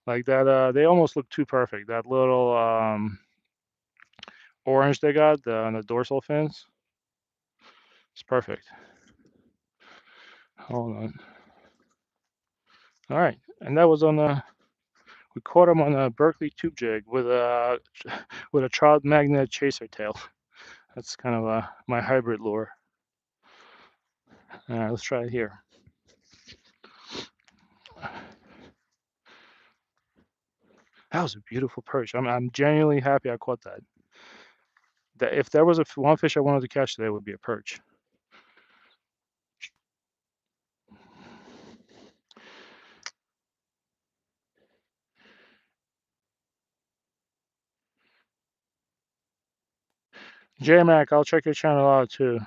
Like that, they almost look too perfect. That little orange they got on the dorsal fins. It's perfect. Hold on. All right, and that was on the. We caught him on a Berkeley tube jig with a with a trout magnet chaser tail. That's kind of my hybrid lure. All right, let's try it here. That was a beautiful perch. I'm genuinely happy I caught that. That if there was one fish I wanted to catch today, it would be a perch. J Mac, I'll check your channel out too.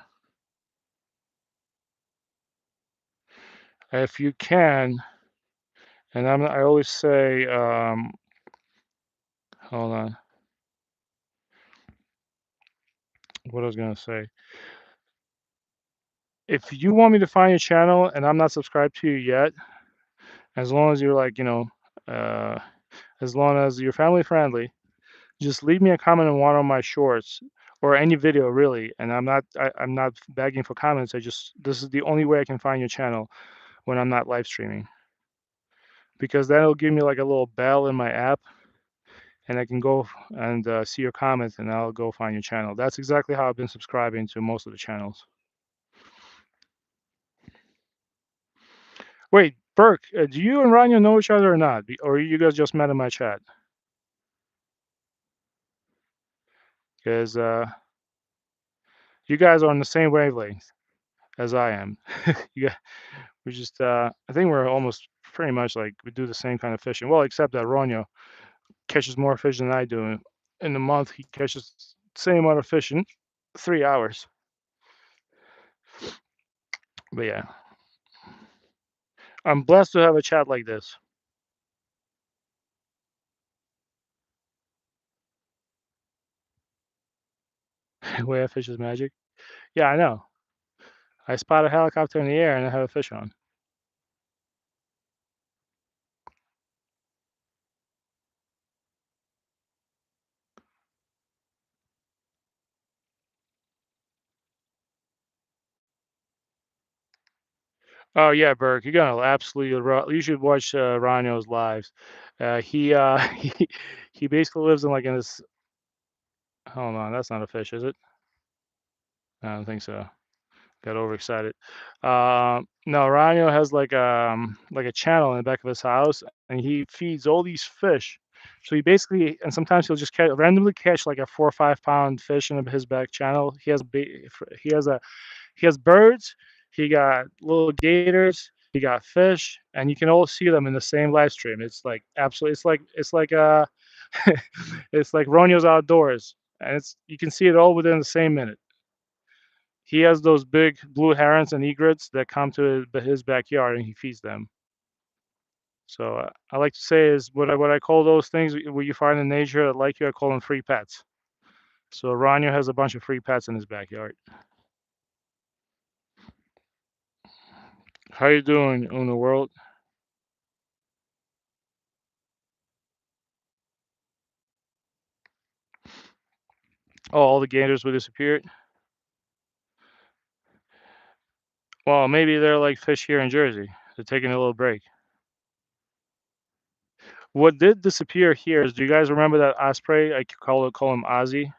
If you can, and I always say, hold on, what I was gonna say. If you want me to find your channel and I'm not subscribed to you yet, as long as you're like, uh, as long as you're family friendly, just leave me a comment on one of my shorts or any video really. And I'm not begging for comments. This is the only way I can find your channel when I'm not live streaming, because that'll give me like a little bell in my app and I can go and see your comments and I'll go find your channel. That's exactly how I've been subscribing to most of the channels. Wait, Burke, do you and Rania know each other or not? Or you guys just met in my chat? Because you guys are on the same wavelength as I am. You, we just, I think we're almost pretty much like we do the same kind of fishing. Well, except that Ronyo catches more fish than I do. In a month, he catches the same amount of fish in 3 hours. But yeah, I'm blessed to have a chat like this. Way I fish is magic. Yeah, I know. I spot a helicopter in the air and I have a fish on. Oh yeah, Burke, you're gonna absolutely you should watch Rano's lives. He basically lives in like in this. Hold on, that's not a fish, is it? I don't think so. Got overexcited. No, Rano has like a channel in the back of his house, and he feeds all these fish. So he basically, and sometimes he'll just randomly catch like a 4 or 5 pound fish in his back channel. He has birds, he got little gators, he got fish, and you can all see them in the same live stream. It's like absolutely, it's like Ronio's Outdoors, and it's you can see it all within the same minute. He has those big blue herons and egrets that come to his backyard, and he feeds them. So I like to say is what I call those things where you find in nature that like you. I call them free pets. So Ronio has a bunch of free pets in his backyard. How you doing in the world? Oh, all the gators would disappear. Well, maybe they're like fish here in Jersey. They're taking a little break. What did disappear here is, do you guys remember that osprey? I call him Ozzy.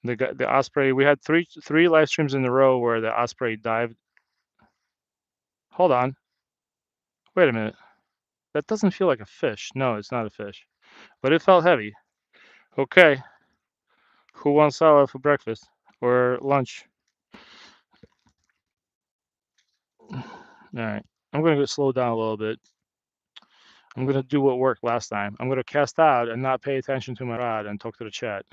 The osprey. We had three live streams in a row where the osprey dived. Hold on. Wait a minute. That doesn't feel like a fish. No, it's not a fish. But it felt heavy. Okay. Who wants salad for breakfast or lunch? All right. I'm gonna go slow down a little bit. I'm gonna do what worked last time. I'm gonna cast out and not pay attention to my rod and talk to the chat.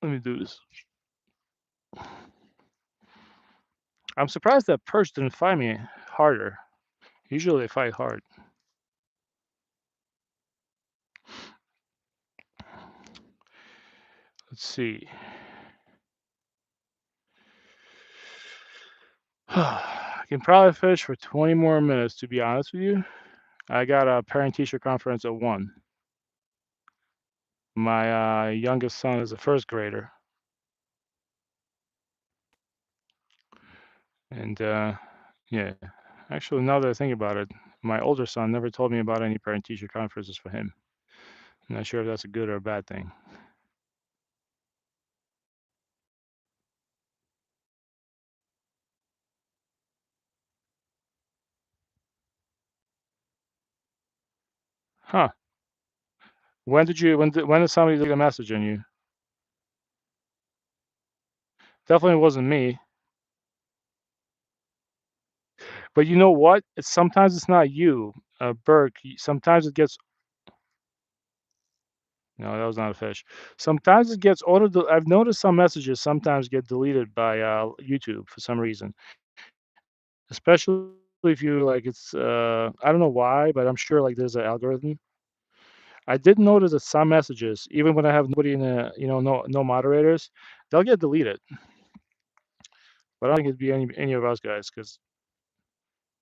Let me do this. I'm surprised that perch didn't fight me harder. Usually they fight hard. Let's see. I can probably fish for 20 more minutes, to be honest with you. I got a parent-teacher conference at 1. My youngest son is a first grader. And yeah, actually, now that I think about it, my older son never told me about any parent-teacher conferences for him. I'm not sure if that's a good or a bad thing. Huh. When did somebody leave a message on you? Definitely wasn't me. But you know what? Sometimes it's not you, Burke. Sometimes it gets. No, that was not a fish. Sometimes it gets auto. I've noticed some messages sometimes get deleted by YouTube for some reason, especially if you like. It's I don't know why, but I'm sure like there's an algorithm. I did notice that some messages, even when I have nobody in the, no moderators, they'll get deleted. But I don't think it'd be any of us guys because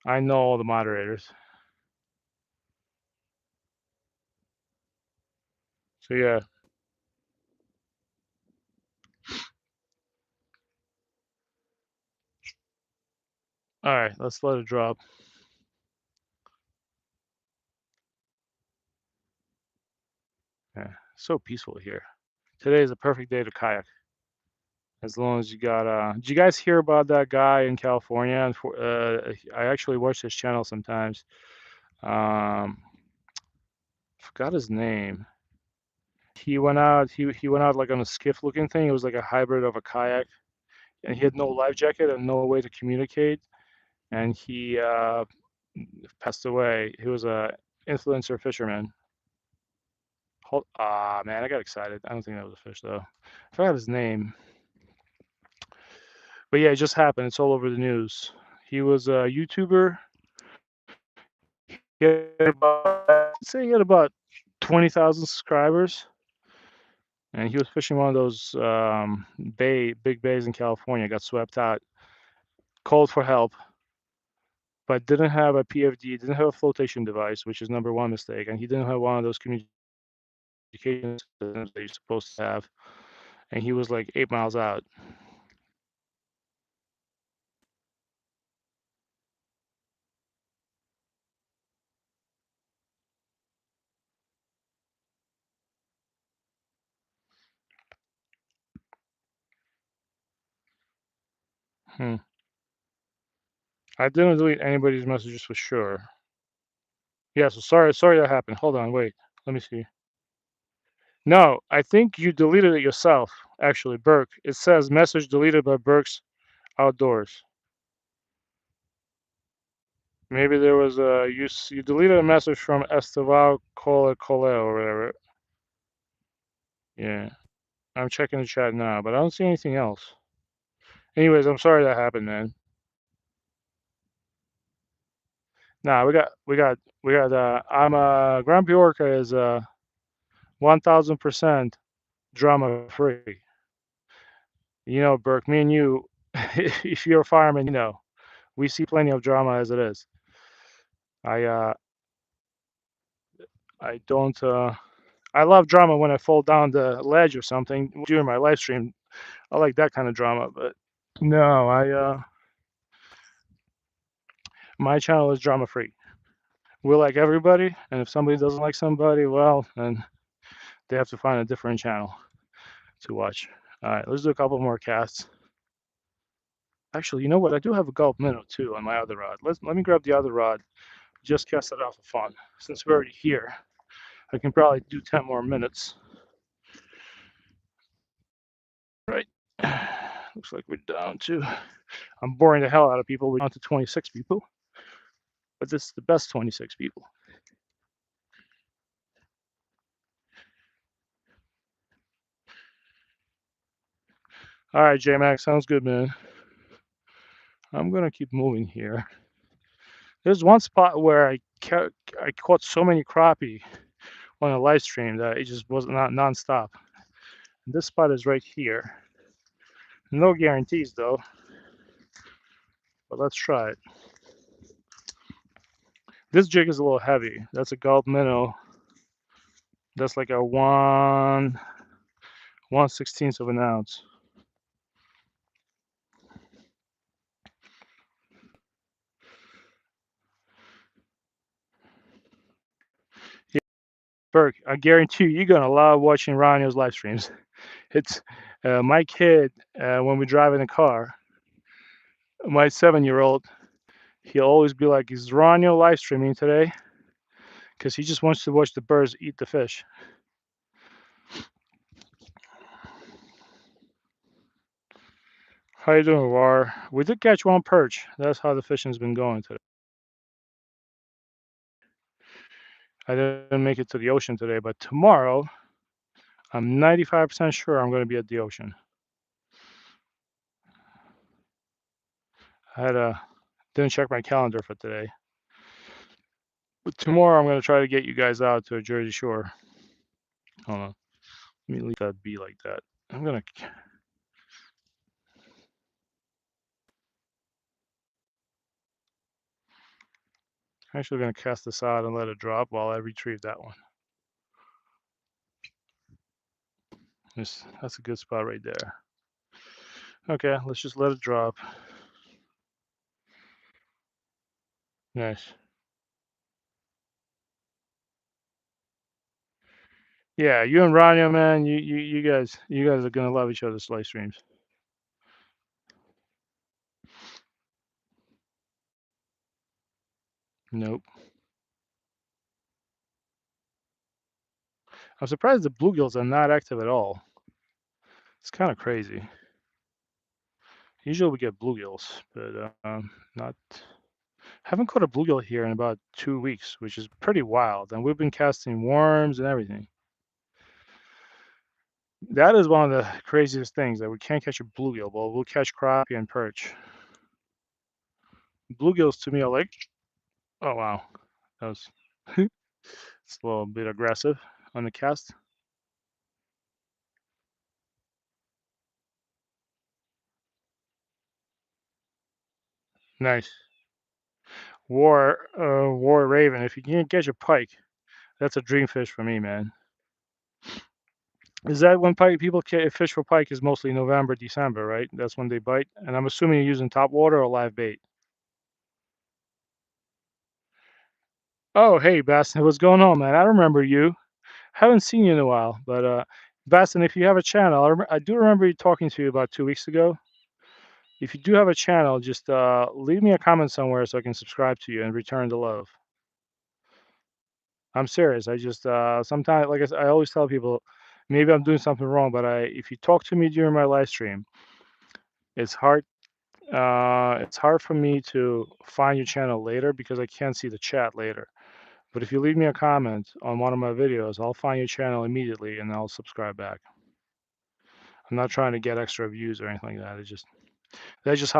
I know all the moderators. So yeah. All right, let's let it drop. Yeah, so peaceful here. Today is a perfect day to kayak. As long as you got did you guys hear about that guy in California? And I actually watch his channel sometimes. Um, forgot his name. He went out like on a skiff looking thing. It was like a hybrid of a kayak, and he had no life jacket and no way to communicate. And he passed away. He was a influencer fisherman. Man, I got excited. I don't think that was a fish though. I forgot his name. But yeah, it just happened. It's all over the news. He was a YouTuber. He had about 20,000 subscribers, and he was fishing one of those big bays in California. Got swept out, called for help, but didn't have a PFD, didn't have a flotation device, which is number one mistake, and he didn't have one of those communication systems that you're supposed to have, and he was like 8 miles out. Hmm. I didn't delete anybody's messages for sure. Yeah, so sorry that happened. Hold on, wait. Let me see. No, I think you deleted it yourself, actually, Burke. It says message deleted by Burke's Outdoors. Maybe there was a you deleted a message from Esteval Cole or whatever. Yeah, I'm checking the chat now, but I don't see anything else. Anyways, I'm sorry that happened, man. Nah, we got. I'm Grumpy Orca is 1,000% drama free. You know, Burke, me and you, if you're a fireman, you know, we see plenty of drama as it is. I uh I don't I love drama when I fall down the ledge or something during my live stream. I like that kind of drama, but no, my channel is drama free. We like everybody, and if somebody doesn't like somebody, well, then they have to find a different channel to watch. All right, let's do a couple more casts. Actually, you know what? I do have a gulp minnow too on my other rod. Let me grab the other rod. Just cast it out for fun. Since we're already here, I can probably do 10 more minutes. Right. Looks like we're down to. I'm boring the hell out of people. We're down to 26 people, but this is the best 26 people. All right, J Max, sounds good, man. I'm gonna keep moving here. There's one spot where I caught so many crappie on a live stream that it just was not nonstop. This spot is right here. No guarantees though, but let's try it. This jig is a little heavy. That's a gulp minnow. That's like a 1/16 of an ounce. Yeah, Burke, I guarantee you're gonna love watching Ronio's live streams. It's my kid when we drive in the car. My 7-year-old, he'll always be like, "Is Ronio live streaming today?" Because he just wants to watch the birds eat the fish. How you doing, War? We did catch one perch. That's how the fishing's been going today. I didn't make it to the ocean today, but tomorrow, I'm 95% sure I'm going to be at the ocean. Didn't check my calendar for today. But tomorrow I'm going to try to get you guys out to a Jersey Shore. Hold on. Let me leave that be like that. I'm going to. Actually going to cast this out and let it drop while I retrieve that one. That's a good spot right there. Okay, let's just let it drop. Nice. Yeah, you and Ronio, man, you guys are gonna love each other's live streams. Nope. I'm surprised the bluegills are not active at all. It's kind of crazy. Usually we get bluegills, but not. Haven't caught a bluegill here in about 2 weeks, which is pretty wild. And we've been casting worms and everything. That is one of the craziest things that we can't catch a bluegill, but we'll catch crappie and perch. Bluegills to me are like, oh wow, that was It's a little bit aggressive on the cast. Nice. War Raven. If you can't catch a pike, that's a dream fish for me, man. Is that when pike people fish for pike is mostly November, December, right? That's when they bite. And I'm assuming you're using top water or live bait. Oh, hey, Baston, what's going on, man? I remember you. Haven't seen you in a while, but Baston, if you have a channel, I do remember you talking to you about 2 weeks ago. If you do have a channel, just leave me a comment somewhere so I can subscribe to you and return the love. I'm serious. I just sometimes, like I always tell people, maybe I'm doing something wrong, but if you talk to me during my live stream, it's hard. It's hard for me to find your channel later because I can't see the chat later. But if you leave me a comment on one of my videos, I'll find your channel immediately and I'll subscribe back. I'm not trying to get extra views or anything like that. That's just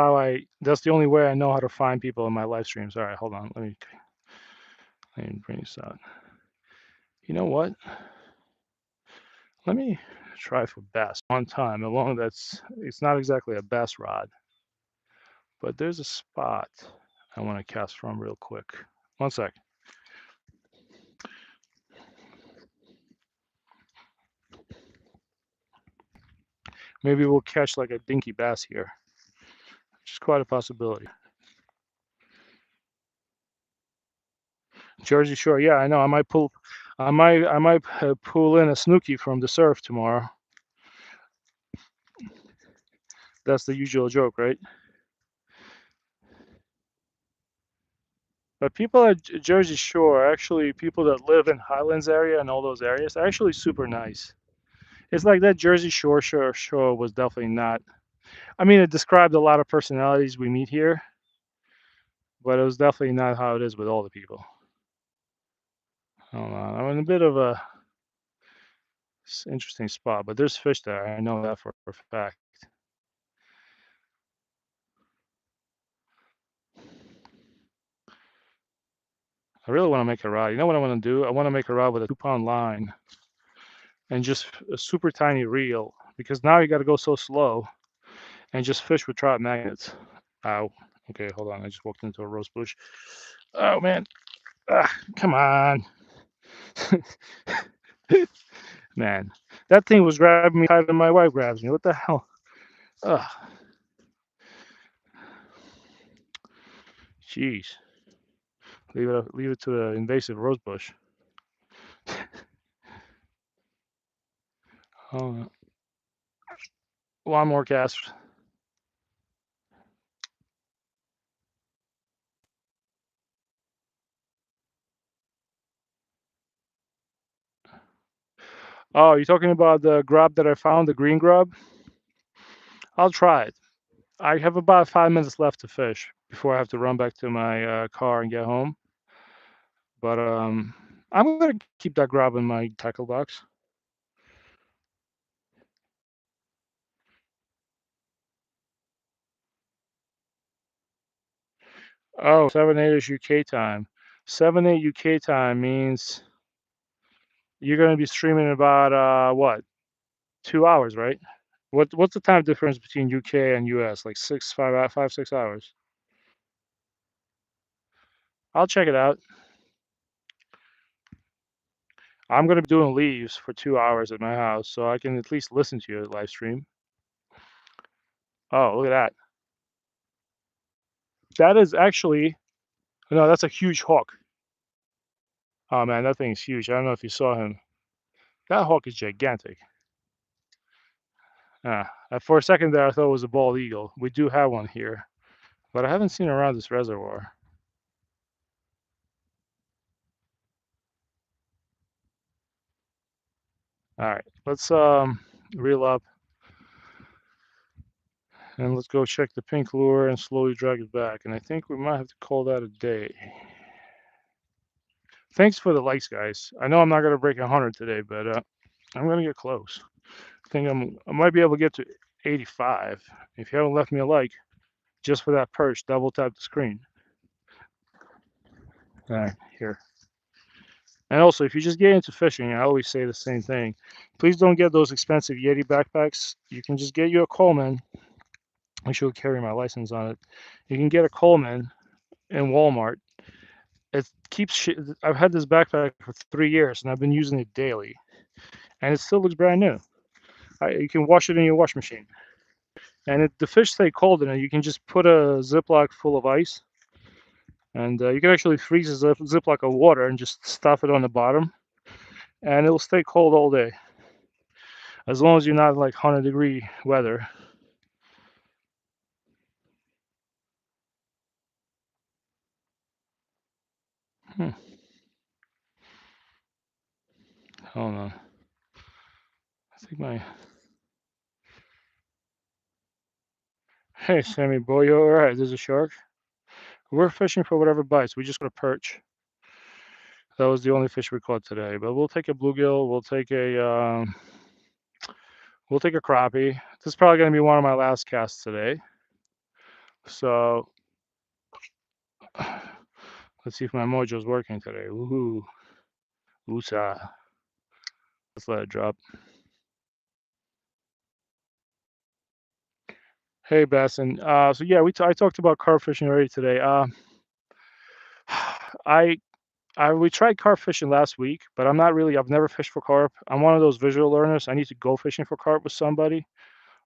that's the only way I know how to find people in my live streams. All right, hold on. Let me bring this out. You know what? Let me try for bass one time. Along it's not exactly a bass rod, but there's a spot I want to cast from real quick. One sec. Maybe we'll catch like a dinky bass here, which is quite a possibility. Jersey Shore, yeah, I know. I might pull in a snooky from the surf tomorrow. That's the usual joke, right? But people at Jersey Shore, actually, people that live in Highlands area and all those areas, are actually super nice. It's like that Jersey Shore was definitely not. I mean, it described a lot of personalities we meet here, but it was definitely not how it is with all the people. I don't know. I'm in a bit of a interesting spot, but there's fish there. I know that for a fact. I really want to make a rod. You know what I want to do? I want to make a rod with a 2 pound line and just a super tiny reel because now you got to go so slow and just fish with trout magnets. Ow. Okay, hold on. I just walked into a rose bush. Oh, man. Come on. Man, that thing was grabbing me tighter than my wife grabs me. What the hell? Ugh. Jeez. Leave it to the invasive rose bush. Oh, one more cast. Oh, you're talking about the grub that I found, the green grub? I'll try it. I have about 5 minutes left to fish before I have to run back to my car and get home. But I'm gonna keep that grub in my tackle box. Oh, 7/8 is UK time. 7/8 UK time means you're gonna be streaming about what? 2 hours, right? What's the time difference between UK and US? Like 6 hours. I'll check it out. I'm gonna be doing leaves for 2 hours at my house, so I can at least listen to your live stream. Oh, look at that. That is actually no, that's a huge hawk. Oh man, that thing is huge. I don't know if you saw him. That hawk is gigantic. For a second there, I thought it was a bald eagle. We do have one here, but I haven't seen it around this reservoir. All right, let's reel up and let's go check the pink lure and slowly drag it back. And I think we might have to call that a day. Thanks for the likes, guys. I know I'm not gonna break 100 today, but I'm gonna get close. I might be able to get to 85. If you haven't left me a like, just for that perch, double tap the screen. All right, here. And also, if you just get into fishing, I always say the same thing. Please don't get those expensive Yeti backpacks. You can just get you a Coleman. I should carry my license on it. You can get a Coleman in Walmart. It keeps. I've had this backpack for 3 years, and I've been using it daily, and it still looks brand new. You can wash it in your wash machine, and the fish stay cold in it. You can just put a Ziploc full of ice, and you can actually freeze a Ziploc of water and just stuff it on the bottom, and it'll stay cold all day, as long as you're not like 100-degree weather. Hmm. Hold on. I think my. Hey, Sammy boy, you all right? There's a shark. We're fishing for whatever bites. We just got a perch. That was the only fish we caught today. But we'll take a bluegill. We'll take a crappie. This is probably gonna be one of my last casts today. So let's see if my mojo's working today. Woohoo! Woosah! Let's let it drop. Hey, Basson. So yeah, I talked about carp fishing already today. I we tried carp fishing last week, but I've never fished for carp. I'm one of those visual learners. I need to go fishing for carp with somebody,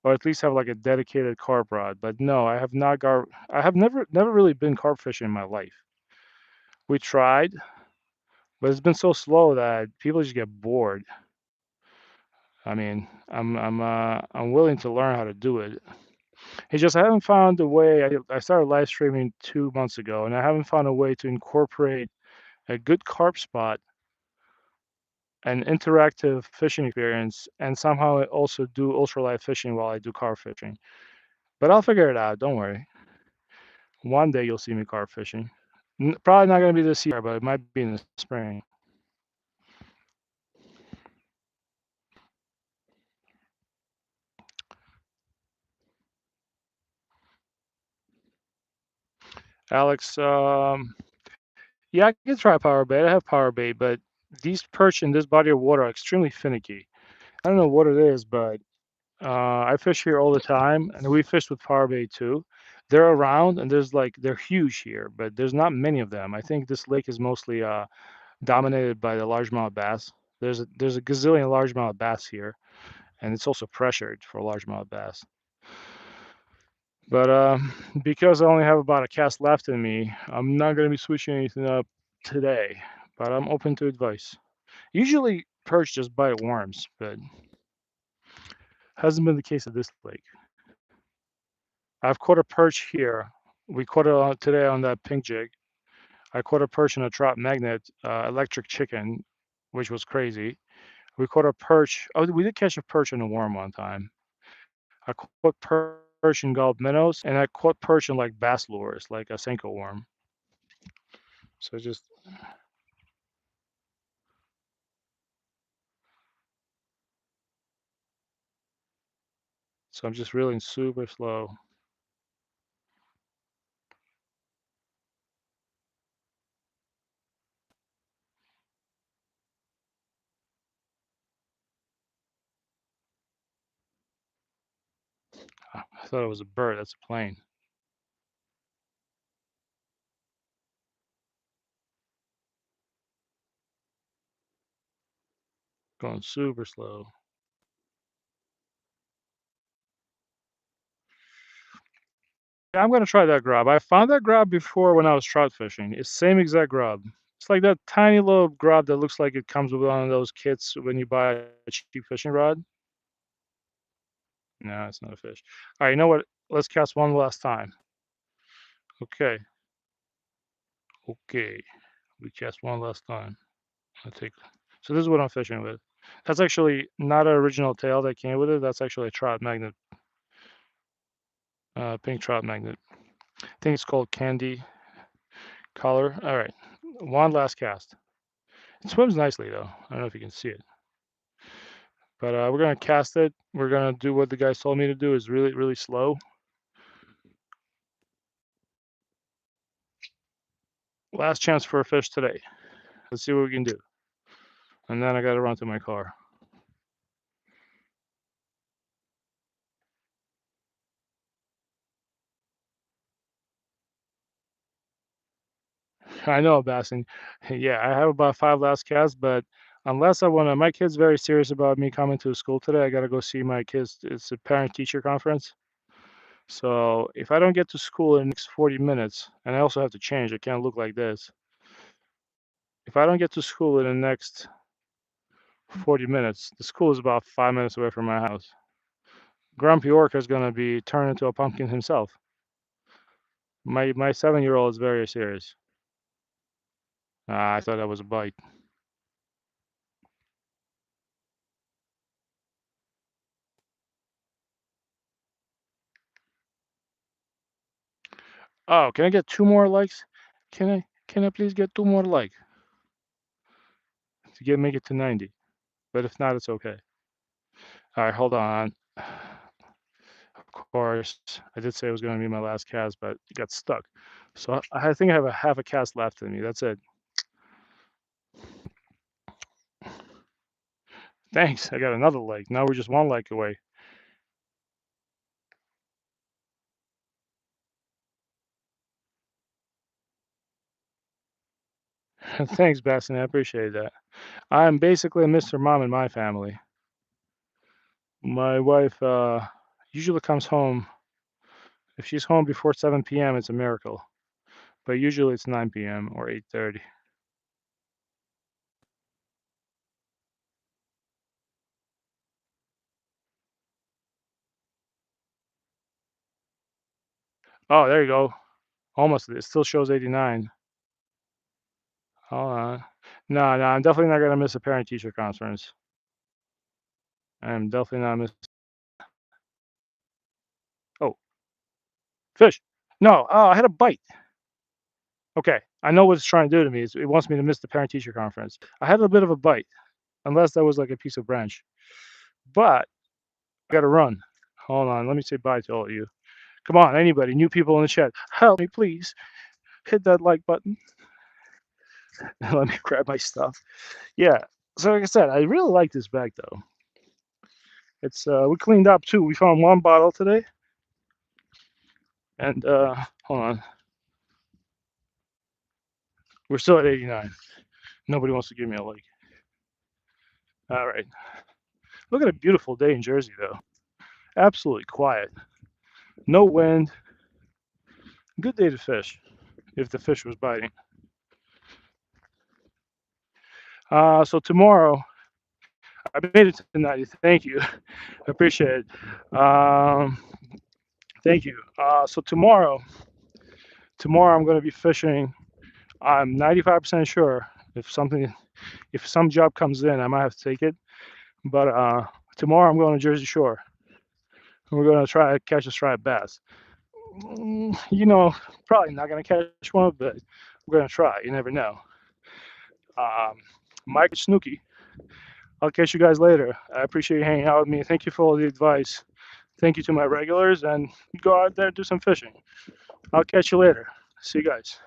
or at least have like a dedicated carp rod. But no, I have not got. I have never really been carp fishing in my life. We tried, but it's been so slow that people just get bored. I mean, I'm willing to learn how to do it. It's just I haven't found a way. I started live streaming 2 months ago, and I haven't found a way to incorporate a good carp spot, an interactive fishing experience, and somehow also do ultralight fishing while I do carp fishing. But I'll figure it out. Don't worry. One day you'll see me carp fishing. Probably not going to be this year, but it might be in the spring. Alex, yeah, I can try power bait. I have power bait, but these perch in this body of water are extremely finicky. I don't know what it is, but I fish here all the time, and we fish with power bait too. They're around, and they're huge here, but there's not many of them. I think this lake is mostly dominated by the largemouth bass. There's a gazillion largemouth bass here, and it's also pressured for largemouth bass. But because I only have about a cast left in me, I'm not going to be switching anything up today. But I'm open to advice. Usually perch just bite worms, but hasn't been the case at this lake. I've caught a perch here. We caught it today on that pink jig. I caught a perch in a trout magnet, electric chicken, which was crazy. We caught a perch. Oh, we did catch a perch in a worm one time. I caught perch in gulp minnows, and I caught perch in like bass lures, like a Senko worm. So just I'm just reeling super slow. I thought it was a bird. That's a plane. Going super slow. Yeah, I'm gonna try that grub. I found that grub before when I was trout fishing. It's same exact grub. It's like that tiny little grub that looks like it comes with one of those kits when you buy a cheap fishing rod. No, it's not a fish. All right, you know what? Let's cast one last time. Okay, okay. We cast one last time. I take. So this is what I'm fishing with. That's actually not an original tail that came with it. That's actually a trout magnet, pink trout magnet. I think it's called Candy Color. All right, one last cast. It swims nicely though. I don't know if you can see it, but we're gonna cast it. We're gonna do what the guys told me to do. Is really really slow. Last chance for a fish today. Let's see what we can do. and then I gotta run to my car. I know, Bassin. Yeah, I have about 5 last casts, but unless I wanna my kid's very serious about me coming to school today. I gotta go see my kids. It's a parent-teacher conference. So if I don't get to school in the next 40 minutes, and I also have to change, I can't look like this. If I don't get to school in the next 40 minutes, the school is about 5 minutes away from my house. Grumpy Orca is gonna be turned into a pumpkin himself. My 7-year-old is very serious. I thought that was a bite. Oh, can I get 2 more likes? Can I please get 2 more likes to get make it to 90? But if not, it's okay. All right, hold on. Of course, I did say it was gonna be my last cast, but it got stuck. So I think I have a half a cast left in me. That's it. Thanks. I got another like. Now we're just 1 like away. Thanks, Bastion. I appreciate that. I'm basically Mr. Mom in my family. My wife usually comes home. If she's home before 7 p.m., it's a miracle. But usually it's 9 p.m. or 8:30. Oh, there you go. Almost. It still shows 89. Hold on. No, no, I'm definitely not gonna miss a parent-teacher conference. I'm definitely not miss. Oh, fish. No. Oh, I had a bite. Okay, I know what it's trying to do to me. It wants me to miss the parent-teacher conference. I had a bit of a bite, unless that was like a piece of branch. But I gotta run. Hold on. Let me say bye to all of you. Come on, anybody, new people in the chat, help me, please. Hit that like button. Let me grab my stuff. Yeah. So like I said, I really like this bag though. It's we cleaned up too. We found 1 bottle today, and hold on, we're still at 89. Nobody wants to give me a like. All right. Look at a beautiful day in Jersey though. Absolutely quiet. No wind. Good day to fish, if the fish was biting. So tomorrow, I made it to 90. Thank you. I appreciate it. Thank you. So tomorrow I'm going to be fishing. I'm 95% sure if some job comes in, I might have to take it. But tomorrow I'm going to Jersey Shore. And we're going to try to catch a striped bass. You know, probably not going to catch one, but we're going to try. You never know. Mike Snooky. I'll catch you guys later. I appreciate you hanging out with me. Thank you for all the advice. Thank you to my regulars, and go out there, do some fishing. I'll catch you later. See you guys.